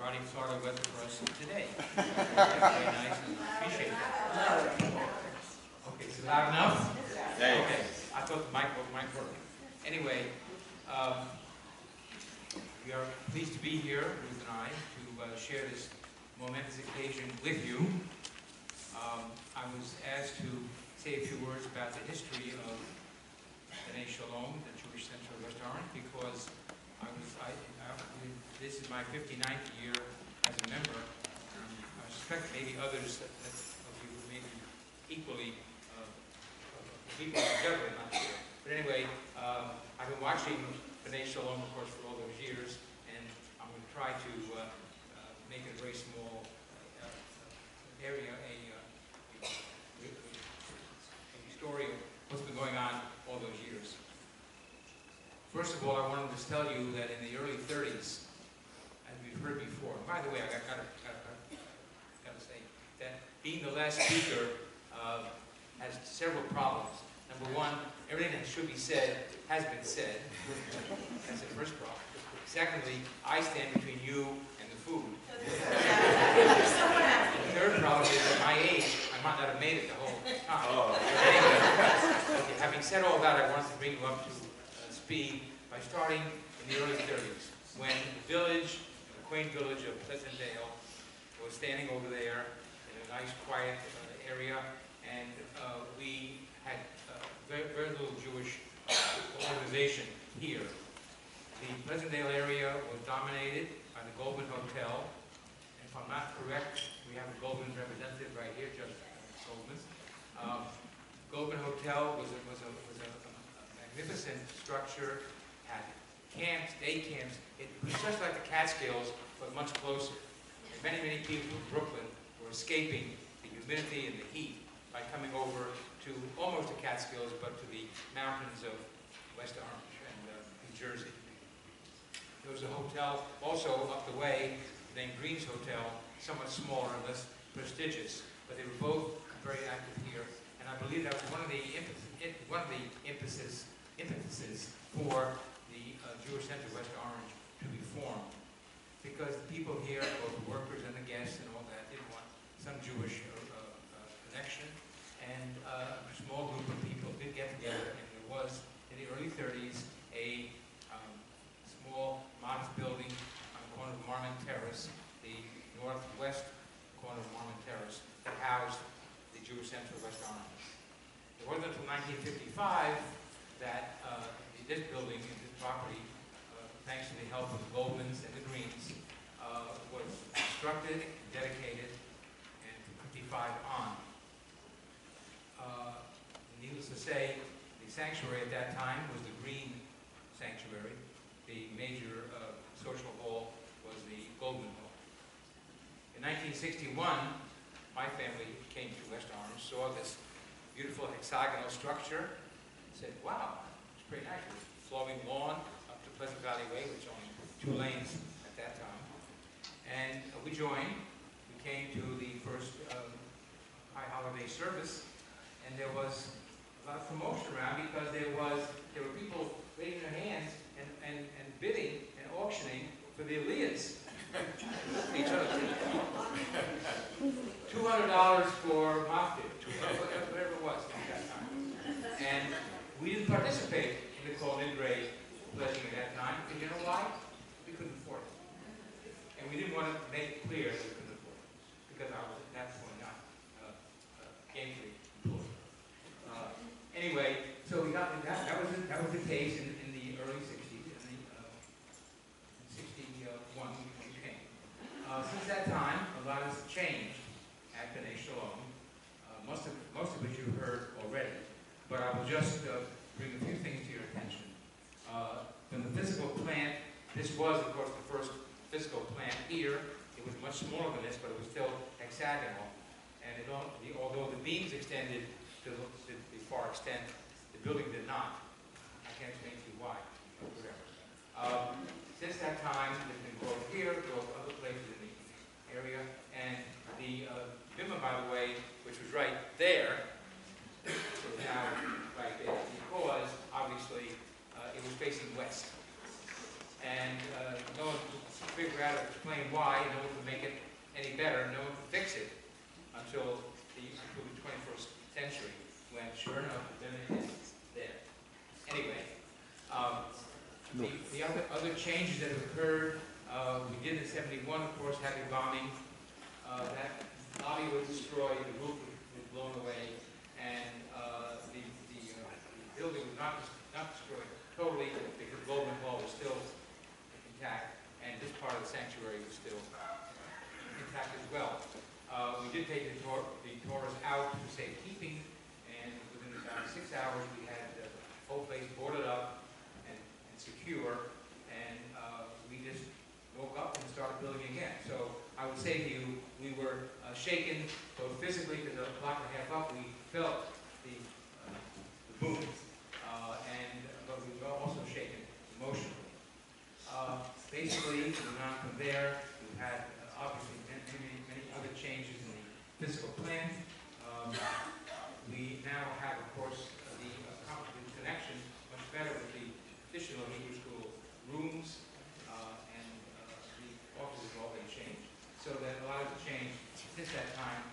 Friday, Florida weather for us today. Very nice, and appreciate that. Okay, is it loud enough? Okay, I thought the mic might work. Anyway, we are pleased to be here, Ruth and I, to share this momentous occasion with you. I was asked to say a few words about the history of Bnai Shalom, the Jewish Center of West Orange, because this is my 59th year as a member. I suspect maybe others of you may be equally juggling, not sure. But anyway, I've been watching Bnai Shalom, of course, for all those years, and I'm going to try to make it a very small area, a story of what's been going on all those years. First of all, I wanted to tell you that in the early 30s, as we've heard before, and by the way, I got to say that being the last speaker has several problems. Number one, everything that should be said has been said. That's the first problem. Secondly, I stand between you and the food. The third problem is at my age, I might not have made it the whole time. Anyway, okay, having said all that, I wanted to bring you up to speed by starting in the early 30s, when the village, the quaint village of Pleasantdale, was standing over there in a nice, quiet area, and we had very little Jewish organization here. The Pleasantdale area was dominated by the Goldman Hotel. If I'm not correct, we have a Goldman representative right here, Judge Goldman. Goldman Hotel was a magnificent structure, had camps, day camps. It was just like the Catskills, but much closer. And many people from Brooklyn were escaping the humidity and the heat by coming over to almost the Catskills, but to the mountains of West Orange and New Jersey. There was a hotel also up the way named Green's Hotel, somewhat smaller and less prestigious, but they were both very active here. And I believe that was one of the impetuses for the Jewish Center of West Orange to be formed, because the people here, both the workers and the guests and all that, did want some Jewish connection, and a small group of people did get together, and there was, in the early 30s, a small, modest building on the corner of Marmon Terrace, the northwest corner of Marmon Terrace, that housed the Jewish Center of West Orange. It wasn't until 1955 that this building, this property, thanks to the help of the Goldmans and the Greens, was constructed, dedicated, and from 55 on. Needless to say, the sanctuary at that time was the Green Sanctuary. The major social hall was the Goldman Hall. In 1961, my family came to West Orange, saw this beautiful hexagonal structure, said, wow, it's pretty nice. It was flowing lawn up to Pleasant Valley Way, which only 2 lanes at that time. And we joined. We came to the first high holiday service, and there was a lot of commotion around because there were people waving their hands and bidding and auctioning for the Aliyahs. Each other. $200 for Mafia, whatever it was at that time. And we didn't participate in the Kol Nidre pledging at that time, because you know why? We couldn't afford it. And we didn't want to make it clear that we couldn't afford it, because I was at that point not gainfully employed. Anyway, so we got that was the case in the early 60s, in 61 we came. Since that time, a lot has changed at Bnai Shalom. Most of which you've heard already, but I will just bring a few things to your attention. From the physical plant, this was, of course, the first physical plant here. It was much smaller than this, but it was still hexagonal. And although the beams extended to the far extent, the building did not. I can't explain to you why, but whatever. Since that time, there's been growth here, growth other places in the area, and the Bima, by the way, which was right there, is now right there, because obviously it was facing west. And no one could figure out or explain why, no able to make it any better, no one could fix it until the 21st century, when sure enough, the building is there. Anyway, the other changes that have occurred, we did in '71, of course, heavy bombing. That lobby was destroyed, the roof was blown away, and the building was not destroyed totally, because Goldman Hall was still intact, and this part of the sanctuary was still intact as well. We did take the Torahs out for safekeeping, and within about 6 hours we had the whole place boarded up and secure, and we just woke up and started building again. So I would say to you, we were shaken both physically, because a block and a half up we felt the boom, but we were also shaken emotionally. Basically, moving on from there, we've had obviously many other changes in the physical plan. We now have, of course, the connection much better with the additional Hebrew school rooms, and the offices have all been changed. So that a lot of the change since that time,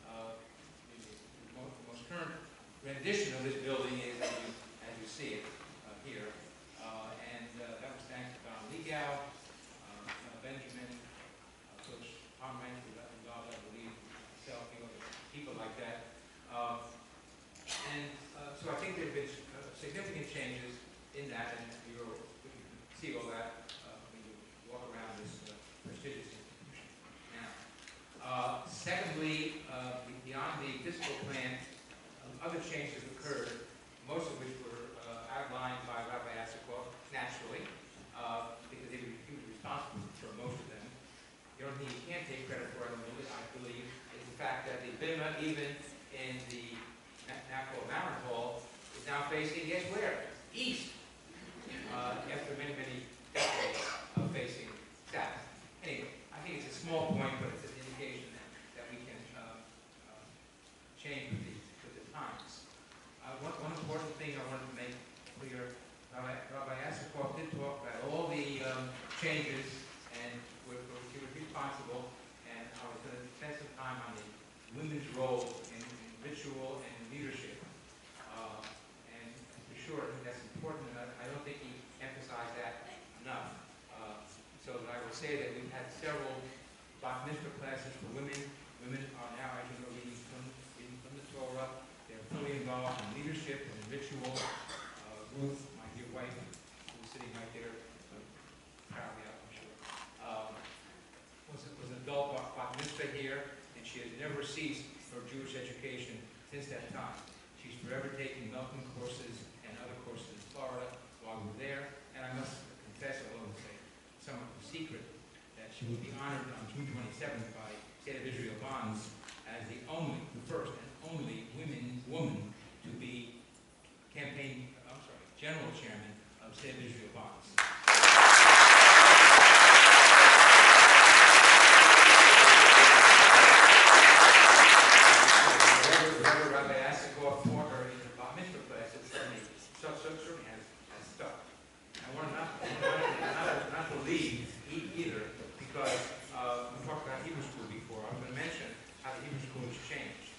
the most current rendition of this building is as you see it here. And that was thanks to Don Legal, Benjamin, Coach Tom Rank, Gala, I believe, myself, people like that. So I think there have been significant changes in that, and we can see all that when you walk around this prestigious institution now. Secondly, beyond the physical plan, other changes occurred, most of which were outlined by Rabbi Asakov, naturally, because he was responsible for most of them. The only thing he can't take credit for, I believe, is the fact that the bima, even in the now called Marin Hall, is now facing, guess where? East. After many decades of facing south. Anyway, I think it's a small point, but it's an indication that we can change with the times. One important thing I wanted to make clear, Rabbi Asakov did talk about all the changes, and he was responsible, and I was going to spend some time on the women's role in ritual and leadership. And for sure, I think that's important, and I don't think he emphasized that enough. So that I will say that we've had several Bat Mitzvah classes for women. Women are now, as you know, reading from the Torah. They're fully involved in leadership and in ritual. Ruth, my dear wife, who's sitting right there, proudly out, I'm sure, was an adult Bat Mitzvah here, and she has never ceased her Jewish education since that time. She's forever taking Malcolm courses and other courses in Florida while we're there, and I must confess, although it's somewhat a secret, that she will be honored on June 27th by State of Israel Bonds as the first and only woman to be General Chairman of State of Israel Bonds. Whatever Rabbi Asakov for her in the Bat Mitzvah class, it certainly has stuck. I want not to leave either, because we talked about Hebrew school before. I was going to mention how the Hebrew school has changed.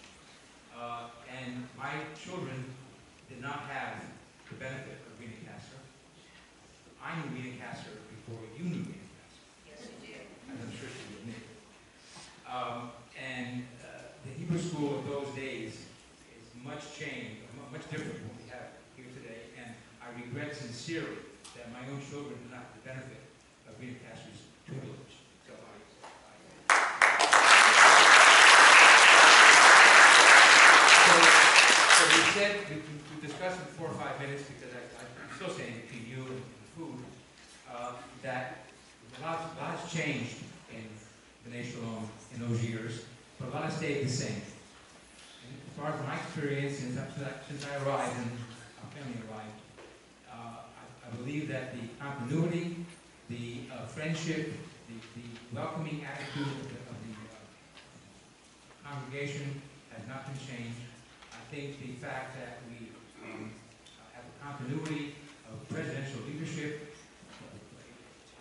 And my children did not have the benefit of being a Kasser. I knew being a Kasser before you knew being a Kasser. Yes, you did. As I'm sure she would admit. And the Hebrew school of those days is much changed, much different from what we have here today. And I regret sincerely that my own children did not have the benefit of being a Kasser's tutelage. So So we said, we discussed in 4 or 5 minutes, because I'm still saying between you and the food, that a lot has changed in Bnai Shalom in those years, but a lot has stayed the same. And as far as my experience, since I arrived and our family arrived, I believe that the continuity, the friendship, the welcoming attitude of the congregation has not been changed. I think the fact that we have a continuity of presidential leadership,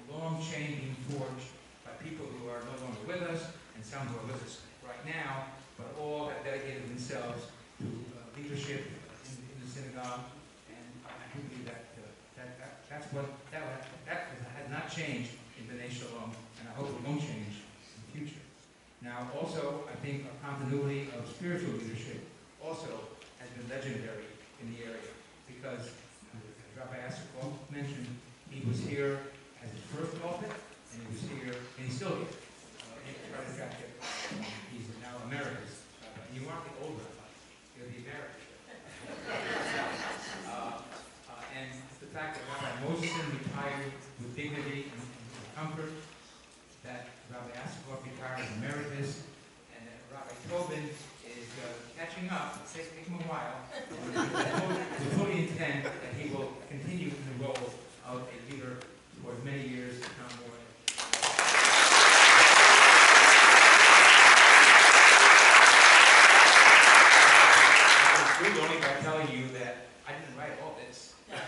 a long chain being forged by people who are no longer with us, and some who are with us right now, but all have dedicated themselves to leadership in the synagogue, and I believe that that has not changed in Bnai Shalom, and I hope it won't change in the future. Now, also, I think a continuity of spiritual leadership also has been legendary in the area, because, as Rabbi Asakov mentioned, he was here as his first pulpit, and he was here, and he's still here. He's now emeritus. You aren't the old rabbi, you're the emeritus. And the fact that Rabbi Mosen retired with dignity and comfort, that Rabbi Asakov retired as emeritus, and that Rabbi Tobin is catching up. It's taking him a while. We fully intend that he will continue in the role of a leader for as many years, if not more. Only by telling you that I didn't write all this, and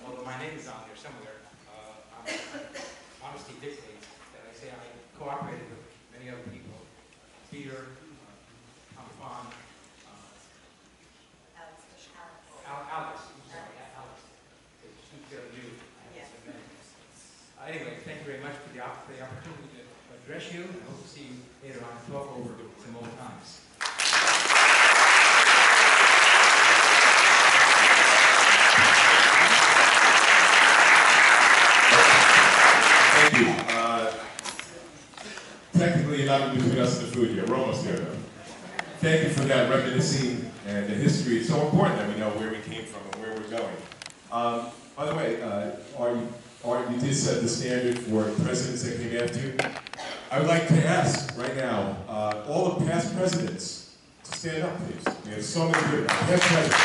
although my name is on there somewhere, honesty dictates that I say I cooperated with many other people. Peter, Alex. She's fairly new. Anyway, thank you very much for the opportunity to address you. I hope to see you later on and talk over some old times. Thank you. Technically, you're not between us and the food yet. We're almost there, though. Thank you for that reminiscing and the history. It's so important that we know where we came from and where we're going. By the way, you did set the standard for presidents that came after you. I would like to ask right now, all the past presidents to stand up, please. We have so many good past presidents.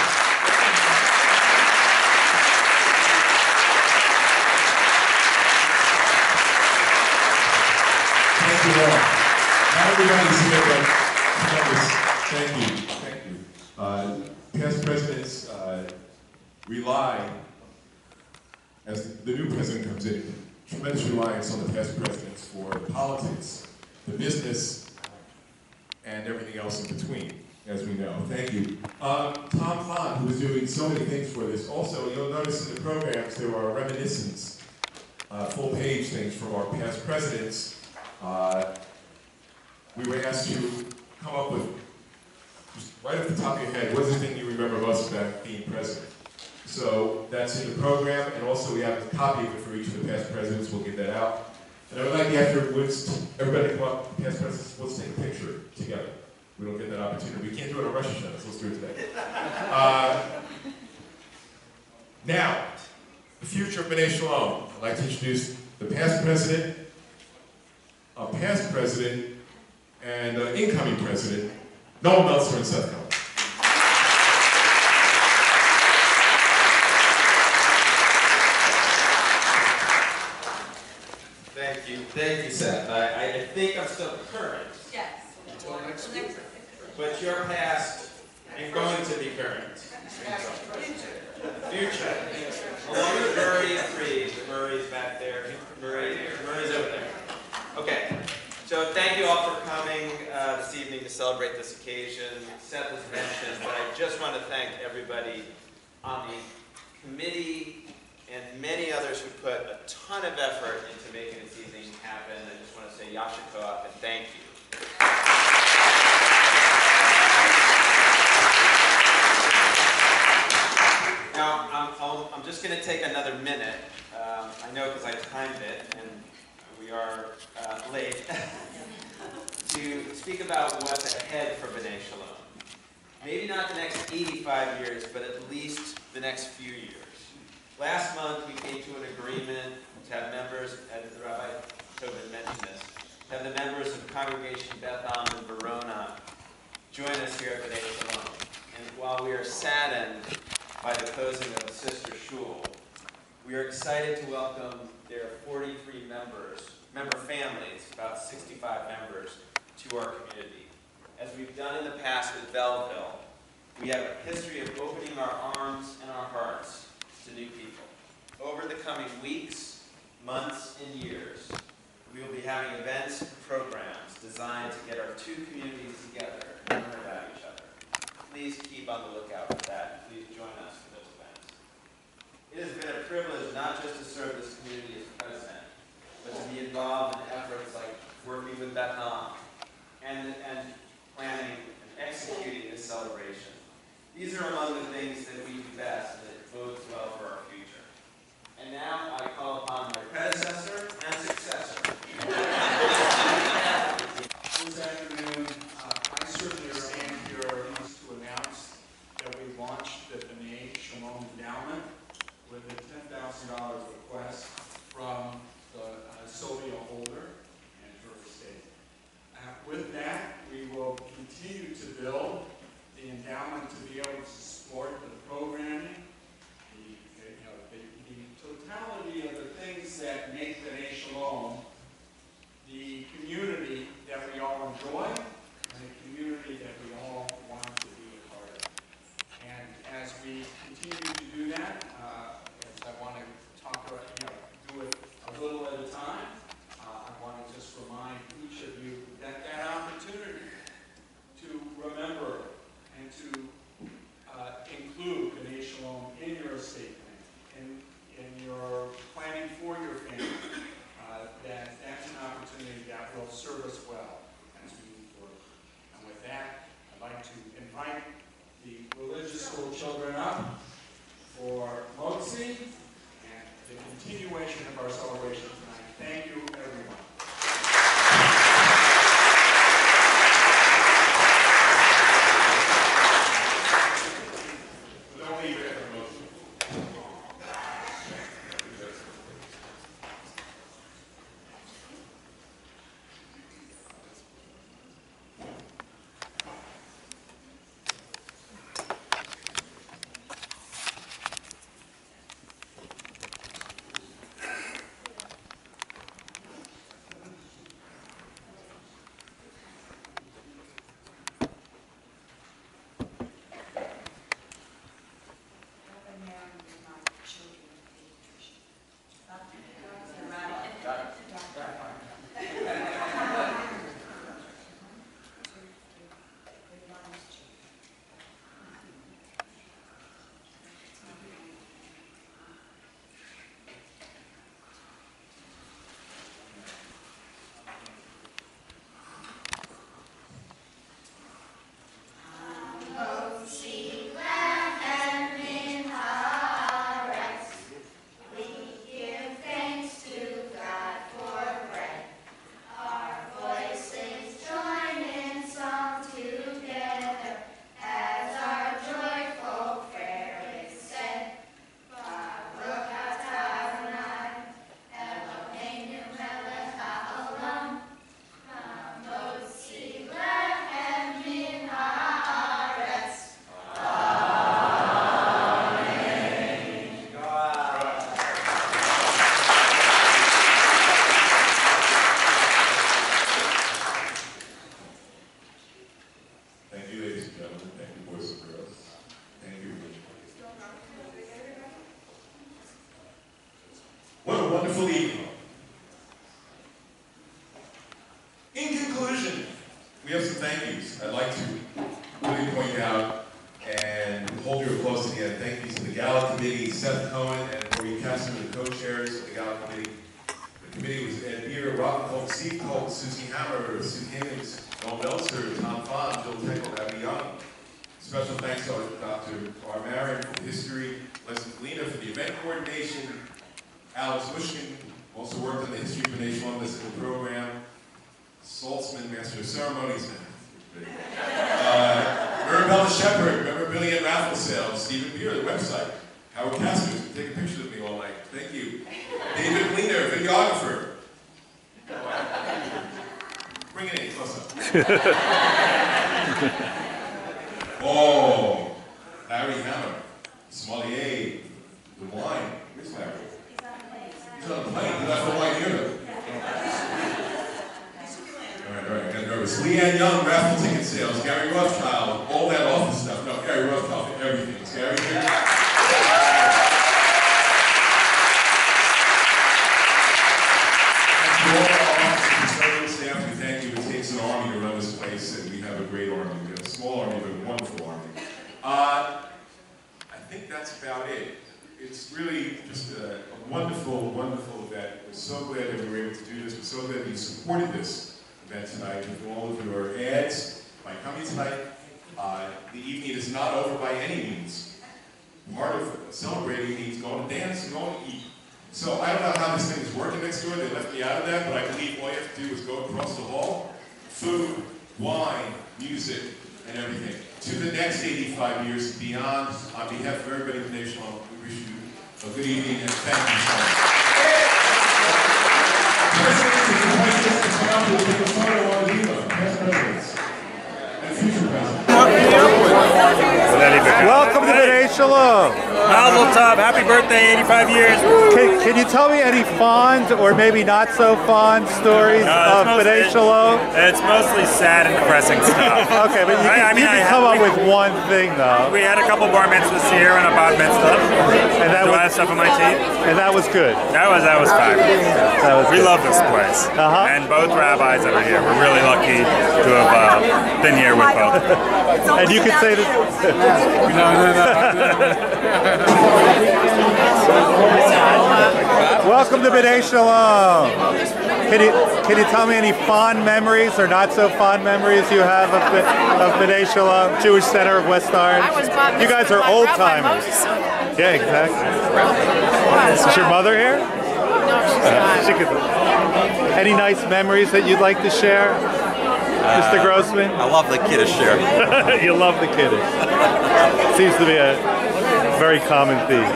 Thank you all. Not everybody's here, but thank you. Past presidents rely, as the new president comes in, tremendous reliance on the past presidents for the politics, the business, and everything else in between, as we know. Thank you. Tom Font, who is doing so many things for this. Also, you'll notice in the programs there are reminiscence, full-page things from our past presidents. We were asked to come up with, just right off the top of your head, what's the thing you remember most about being president? So that's in the program, and also we have a copy of it for each of the past presidents. We'll get that out. And I would like afterwards, everybody come up, past presidents, let's take a picture together. We don't get that opportunity. We can't do it on Rosh Hashanah, so let's do it today. Now, the future of Bnai Shalom. I'd like to introduce the past president, a past president, and an incoming president, Noah Meltzer and Seth Cohen. Thank you, Seth. I think I'm still current. Yes. Until next week. But your past and going to be current. Future. Along with Murray and Reed. Murray's back there. Murray's over there. Okay. So thank you all for coming this evening to celebrate this occasion. Seth has mentioned, but I just want to thank everybody on the committee and many others who put a ton of effort into making this evening happen. I just want to say Yasha Koach and thank you. Now, I'm just going to take another minute. I know because I timed it, and we are late, to speak about what's ahead for Bnai Shalom. Maybe not the next 85 years, but at least the next few years. Last month, we came to an agreement to have members, as Rabbi Tobin mentioned this, have the members of Congregation Beth Am in Verona join us here at Bnai Shalom. And while we are saddened by the closing of a sister shul, we are excited to welcome their 43 member families, about 65 members, to our community. As we've done in the past with Belleville, we have a history of opening our arms and our hearts to new people. Over the coming weeks, months, and years, we will be having events and programs designed to get our two communities together and learn about each other. Please keep on the lookout for that. Please join us for those events. It has been a privilege not just to serve this community as president, but to be involved in efforts like working with Bethlehem and planning and executing this celebration. These are among the things that we do best, and it bodes well for our future. And now I call upon my predecessor and successor. This afternoon, I certainly stand here pleased to announce that we launched the Bnai Shalom endowment with a $10,000 request from the Sylvia Holder and her estate. With that, we will continue to build the endowment to be able to support the programming, the totality of the things that make Bnai Shalom the community that we all enjoy and the community that we all want to be a part of. And as we continue to do that, as I want to talk about, do it a little at a time, I want to just remind each of you that opportunity to remember and to include Bnai Shalom in your estate plan, in your planning for your family. That's an opportunity that will serve us well as we move forward. And with that, I'd like to invite the religious school children up for Motzi and the continuation of our celebration tonight. Thank you, everyone. Wonderful evening. In conclusion, we have some thank yous. I'd like to really point out and hold your applause to the end. Thank yous to the Gala Committee, Seth Cohen and Maureen Kessler, the co-chairs of the Gala Committee. The committee was Ed Beer, Robin Colt, Steve Colt, Susie Hammer, Sue Higgins, Noel Meltzer, Tom Fogg, Jill Teckle, Abby Young. Special thanks to Dr. R. Marin for history, Leslie Galena for the event coordination, Alex Mushkin also worked on the history of Bnai Shalom as a program, Saltzman, Master of Ceremonies, Mirabella Shepherd, memorabilia and raffle sales, Stephen Beer, the website, Howard Castro, who's been taking pictures of me all night, thank you, David Gleaner, videographer, bring it in, close up. Oh, Larry Hammer, sommelier, the wine, where's Larry? He's on the plane, did I feel right here? All right, I got nervous. Leanne Young, raffle ticket sales, Gary Rothschild, all that office stuff. No, Gary Rothschild for everything. Is Gary here? And to all our takes an army to run this place, and we have a great army. We have a small army, but a wonderful army. I think that's about it. It's really just a wonderful, wonderful event. We're so glad that we were able to do this. We're so glad that you supported this event tonight with all of your ads by coming tonight. The evening is not over by any means. Part of celebrating means going to dance and going to eat. So I don't know how this thing is working next door. They left me out of that, but I believe all you have to do is go across the hall. Food, wine, music, and everything. To the next 85 years and beyond, on behalf of everybody in Bnai Shalom, we wish you a good evening and thank you so much. Presidents and vice presidents come out will take a photo on the Gala, past presidents and future presidents. Welcome to Bnai Shalom. Mazel tov, happy birthday, 85 years. Can you tell me any fond or maybe not so fond stories of Bnai Shalom? It's mostly sad and depressing stuff. Okay, but you can come up with one thing though. We had a couple bar mitzvahs here and a bat mitzvah. And that was stuff on my team. And that was good. That was fabulous. We love this place. And both rabbis that are here. We're really lucky to have been here with both. And you could say that. Welcome to Bnai Shalom. Can you tell me any fond memories or not so fond memories you have of Bnai Shalom, Jewish Center of West Orange? You guys are old timers. Yeah, exactly. Is your mother here? No, she's not. Any nice memories that you'd like to share, Mr. Grossman? I love the Kiddush share. You love the Kiddush. Seems to be a very common theme.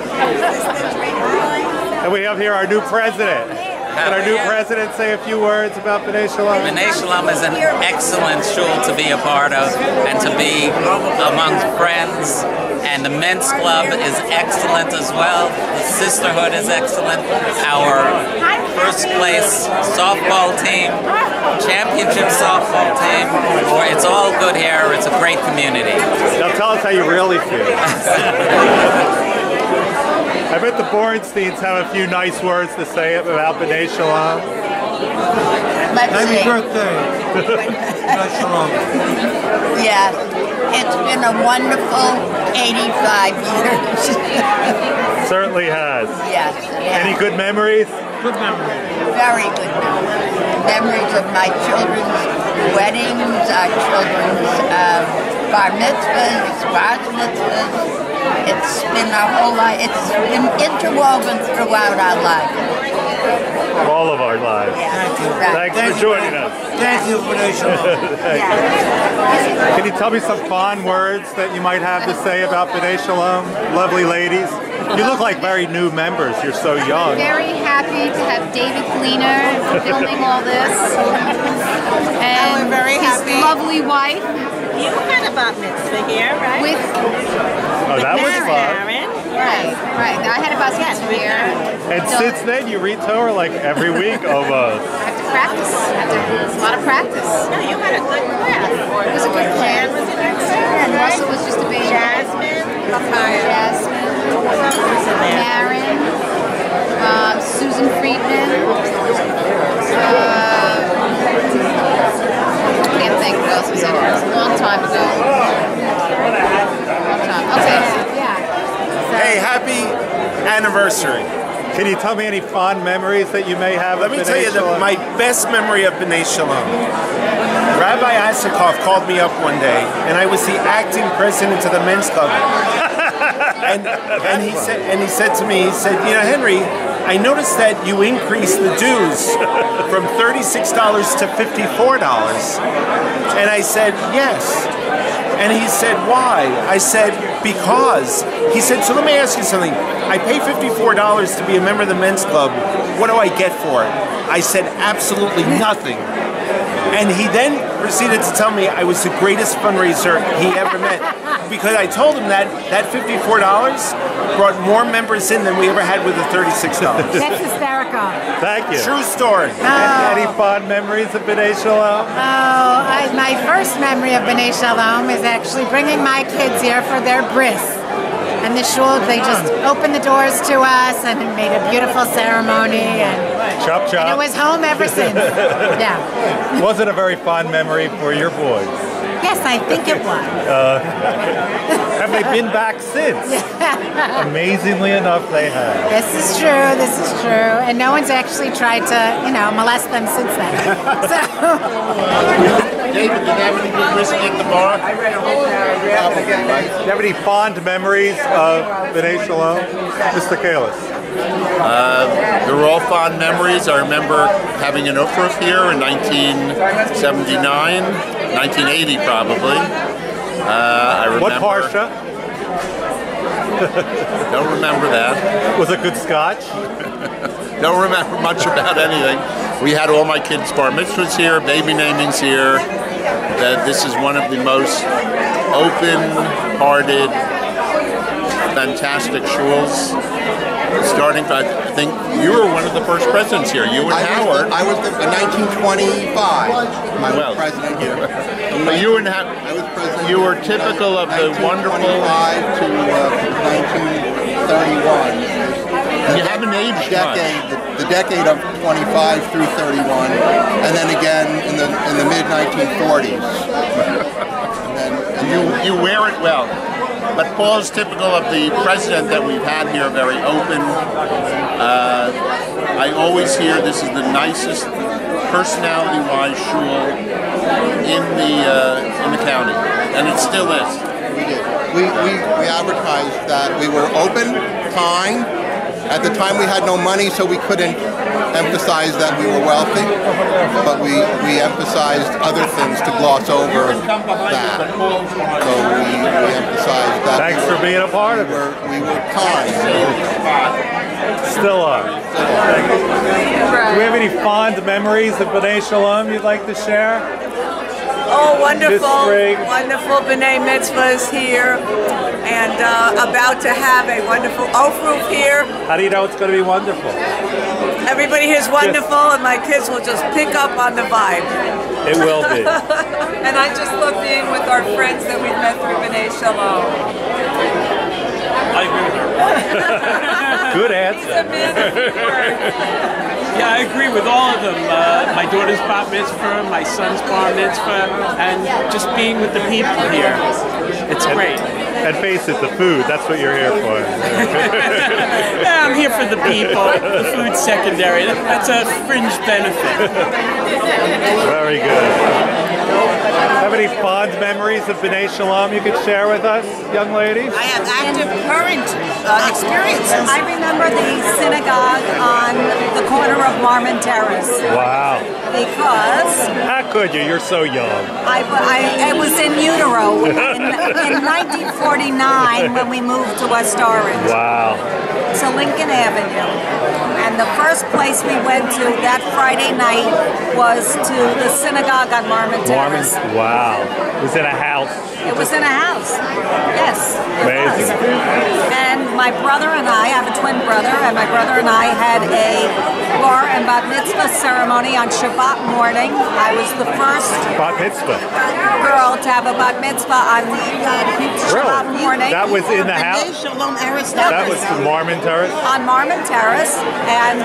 And we have here our new president. Can our new president say a few words about Bnai Shalom? Bnai Shalom is an excellent shul to be a part of and to be among friends. And the men's club is excellent as well. The sisterhood is excellent. Our first place softball team, championship softball team. It's all good here. It's a great community. Now tell us how you really feel. I bet the Bornsteins have a few nice words to say about Bnai Shalom. Happy birthday. Bnai Shalom. Yeah, it's been a wonderful 85 years. Certainly has. Yes. Any good memories? Good memories. Very good memories. Memories of my children's weddings, our children's bar mitzvahs, bar mitzvahs. It's been our whole life. It's been interwoven throughout our lives. All of our lives. Yeah. Thanks for joining us. Thank you for the show. Can you tell me some fond words that you might have to say about Bnai Shalom? Lovely ladies. You look like very new members. You're so young. Very happy to have David Cleaner filming all this. And we're very happy. His lovely wife. You had a bat mitzvah here, right? With that was fun. Right. I had a bat mitzvah here. And since then, you read Torah like every week almost. I have to practice. It's a lot of practice. No, you had a good class. It was a good class. Was a good class, And Russell was just a baby. Jasmine. Karen. Susan Friedman. I can't think who else was in it. It was a long time ago. Okay. Hey, happy anniversary. Can you tell me any fond memories that you may have of Bnai Shalom? Let me tell you my best memory of Bnai Shalom. Rabbi Isakov called me up one day, and I was the acting president of the men's club. and he said to me, you know, Henry, I noticed that you increased the dues from $36 to $54. And I said, yes. And he said, why? I said, because. He said, so let me ask you something. I pay $54 to be a member of the men's club. What do I get for it? I said, absolutely nothing. And he then proceeded to tell me I was the greatest fundraiser he ever met. Because I told him that $54 brought more members in than we ever had with the $36. That's hysterical. Thank you. True story. Any fond memories of Bnai Shalom? My first memory of Bnai Shalom is actually bringing my kids here for their bris. And the shul, they just opened the doors to us and made a beautiful ceremony. And Chop chop. And it was home ever since. Yeah. Was it a very fond memory for your boys? Yes, I think it was. Have they been back since? Amazingly enough, they have. This is true. This is true. And no one's actually tried to, molest them since then. So. David, did you have any good whiskey at the bar? I read a whole paragraph. Do you have any fond memories of Bnai Shalom? Mr. Kalis. They were all fond memories. I remember having an Ufruf here in 1979, 1980 probably. I remember. What Parsha? Don't remember that. Was it good scotch? Don't remember much about anything. We had all my kids' bar mitzvahs here, baby namings here. This is one of the most open-hearted, fantastic shuls. Starting, I think you were one of the first presidents here. You and Howard. I was in 1925. I was president here. But you and Howard. I was president. You were typical of the wonderful. 1925 to 1931. You haven't aged much. The decade of 25 through 31, and then again in the mid 1940s. You wear it well. But Paul's typical of the president that we've had here, very open. I always hear this is the nicest personality-wise shul in the county, and it still is. We did. We advertised that we were open, kind. At the time we had no money, so we couldn't emphasize that we were wealthy, but we emphasized other things to gloss over that. So we emphasized that. Thanks for being a part of it. We were kind. Still are. Do we have any fond memories of Bnai Shalom you'd like to share? Oh, wonderful, wonderful B'nai Mitzvahs here, and about to have a wonderful Ofruf here. How do you know it's going to be wonderful? Everybody here is wonderful, and my kids will just pick up on the vibe. It will be. And I just love being with our friends that we've met through B'nai Shalom. I agree with her. Good answer. He's a man of few words. Yeah, I agree with all of them. My daughter's bar mitzvah, my son's bar mitzvah, and just being with the people here. It's great. And face it, the food, that's what you're here for. Yeah, I'm here for the people. The food's secondary. That's a fringe benefit. Very good. Have any fond memories of Bnai Shalom you could share with us, young ladies? I have active current experiences. I remember the synagogue on the corner of Marmon Terrace. Wow. Because... How could you? You're so young. I was in utero in 1949 when we moved to West Orange. Wow. To Lincoln Avenue. And the first place we went to that Friday night was to the synagogue on Marmon Terrace. Wow. It was in a house. It was in a house. Yes. Amazing. And my brother and I have a twin brother, and my brother and I had a bar and bat mitzvah ceremony on Shabbat morning. I was the first bat mitzvah girl to have a bat mitzvah on Shabbat morning. That was in the house? That was Marmon Terrace? On Marmon Terrace, and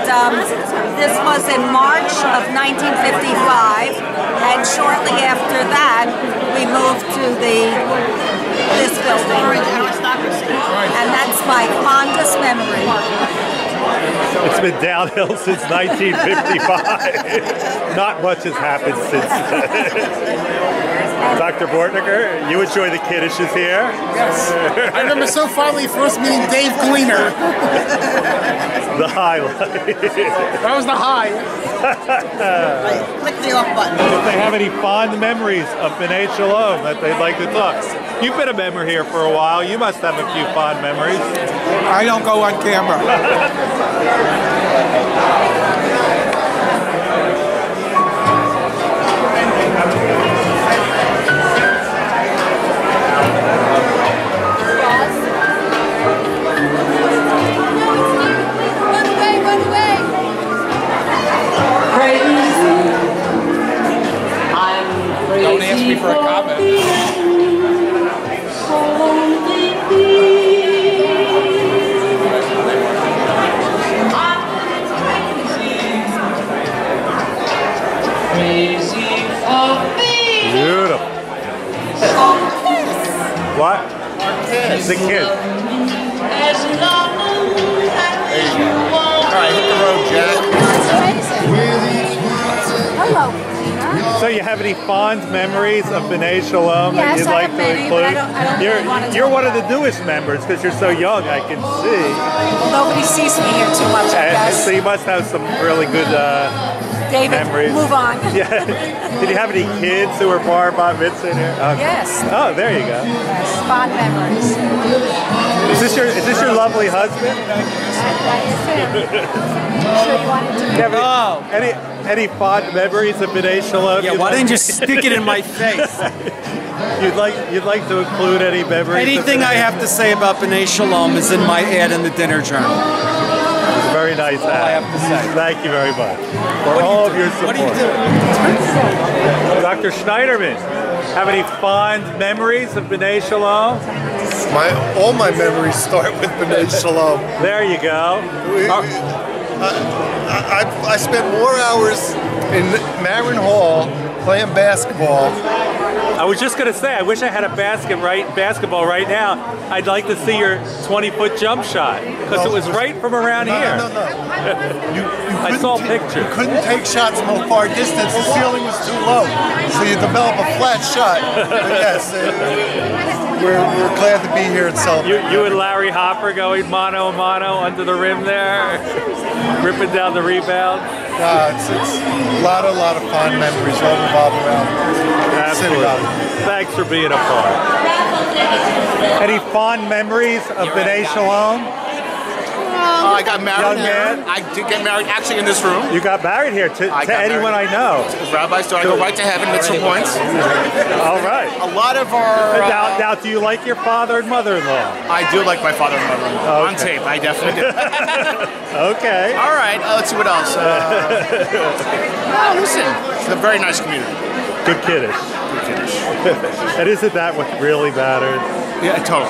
this was in March of 1955, and shortly after that, we moved to this building, and that's my fondest memory. It's been downhill since 1955. Not much has happened since then. Dr. Bortnicker, you enjoy the kiddishes here? Yes. I remember so fondly first meeting Dave Gleaner. The highlight. That was the high. Click the off button. If they have any fond memories of Bnai Shalom that they'd like to talk. You've been a member here for a while. You must have a few fond memories. I don't go on camera. Don't ask me for a comment. What? Kids. The kids. All right, hit the road, Jack. Hello. So you have any fond memories of Bnai Shalom that Yes, you'd I like have to many, include? but I don't really want to You're talk one of the about it. newest members because you're so young, I can see. Well, nobody sees me here too much, I And guess. so you must have some really good David, memories. move on. Yeah. Did you have any kids who were bar mitzvah in here? Okay. Yes. Oh, there you go. Yes, fond memories. Is this your lovely husband? Any fond memories of Bnai Shalom? Yeah, why didn't you stick it in my face? You'd like to include any memories? Anything I have to say about Bnai Shalom is in my ad in the dinner journal. It's a very nice ad. I have to say. Thank you very much for all of your support. What are you doing? Dr. Schneiderman, have any fond memories of Bnai Shalom? All my memories start with Bnai Shalom. There you go. I spent more hours in Marin Hall playing basketball. I was just going to say, I wish I had a basketball right now. I'd like to see your 20-foot jump shot because it was right from around here. No. I saw pictures. You couldn't take shots from a far distance. The ceiling was too low, so you develop a flat shot. But yes, we're glad to be here at Celebrate. You and Larry Hopper going mano a mano under the rim there, ripping down the rebound. It's a lot of fond memories all revolve around synagogue. Thanks for being a part. Any fond memories of Bnai Shalom? I got married. Young man? I did get married actually in this room. You got married here to anyone I know. Rabbi, so I go right to heaven, mitzvah points. All right. A lot of our... Now, do you like your father and mother-in-law? I do like my father and mother-in-law. Okay. On tape, I definitely do. Okay. All right, let's see what else. Listen, it's a very nice community. Good kiddish. Good kiddish. And isn't that what really matters? Yeah, totally.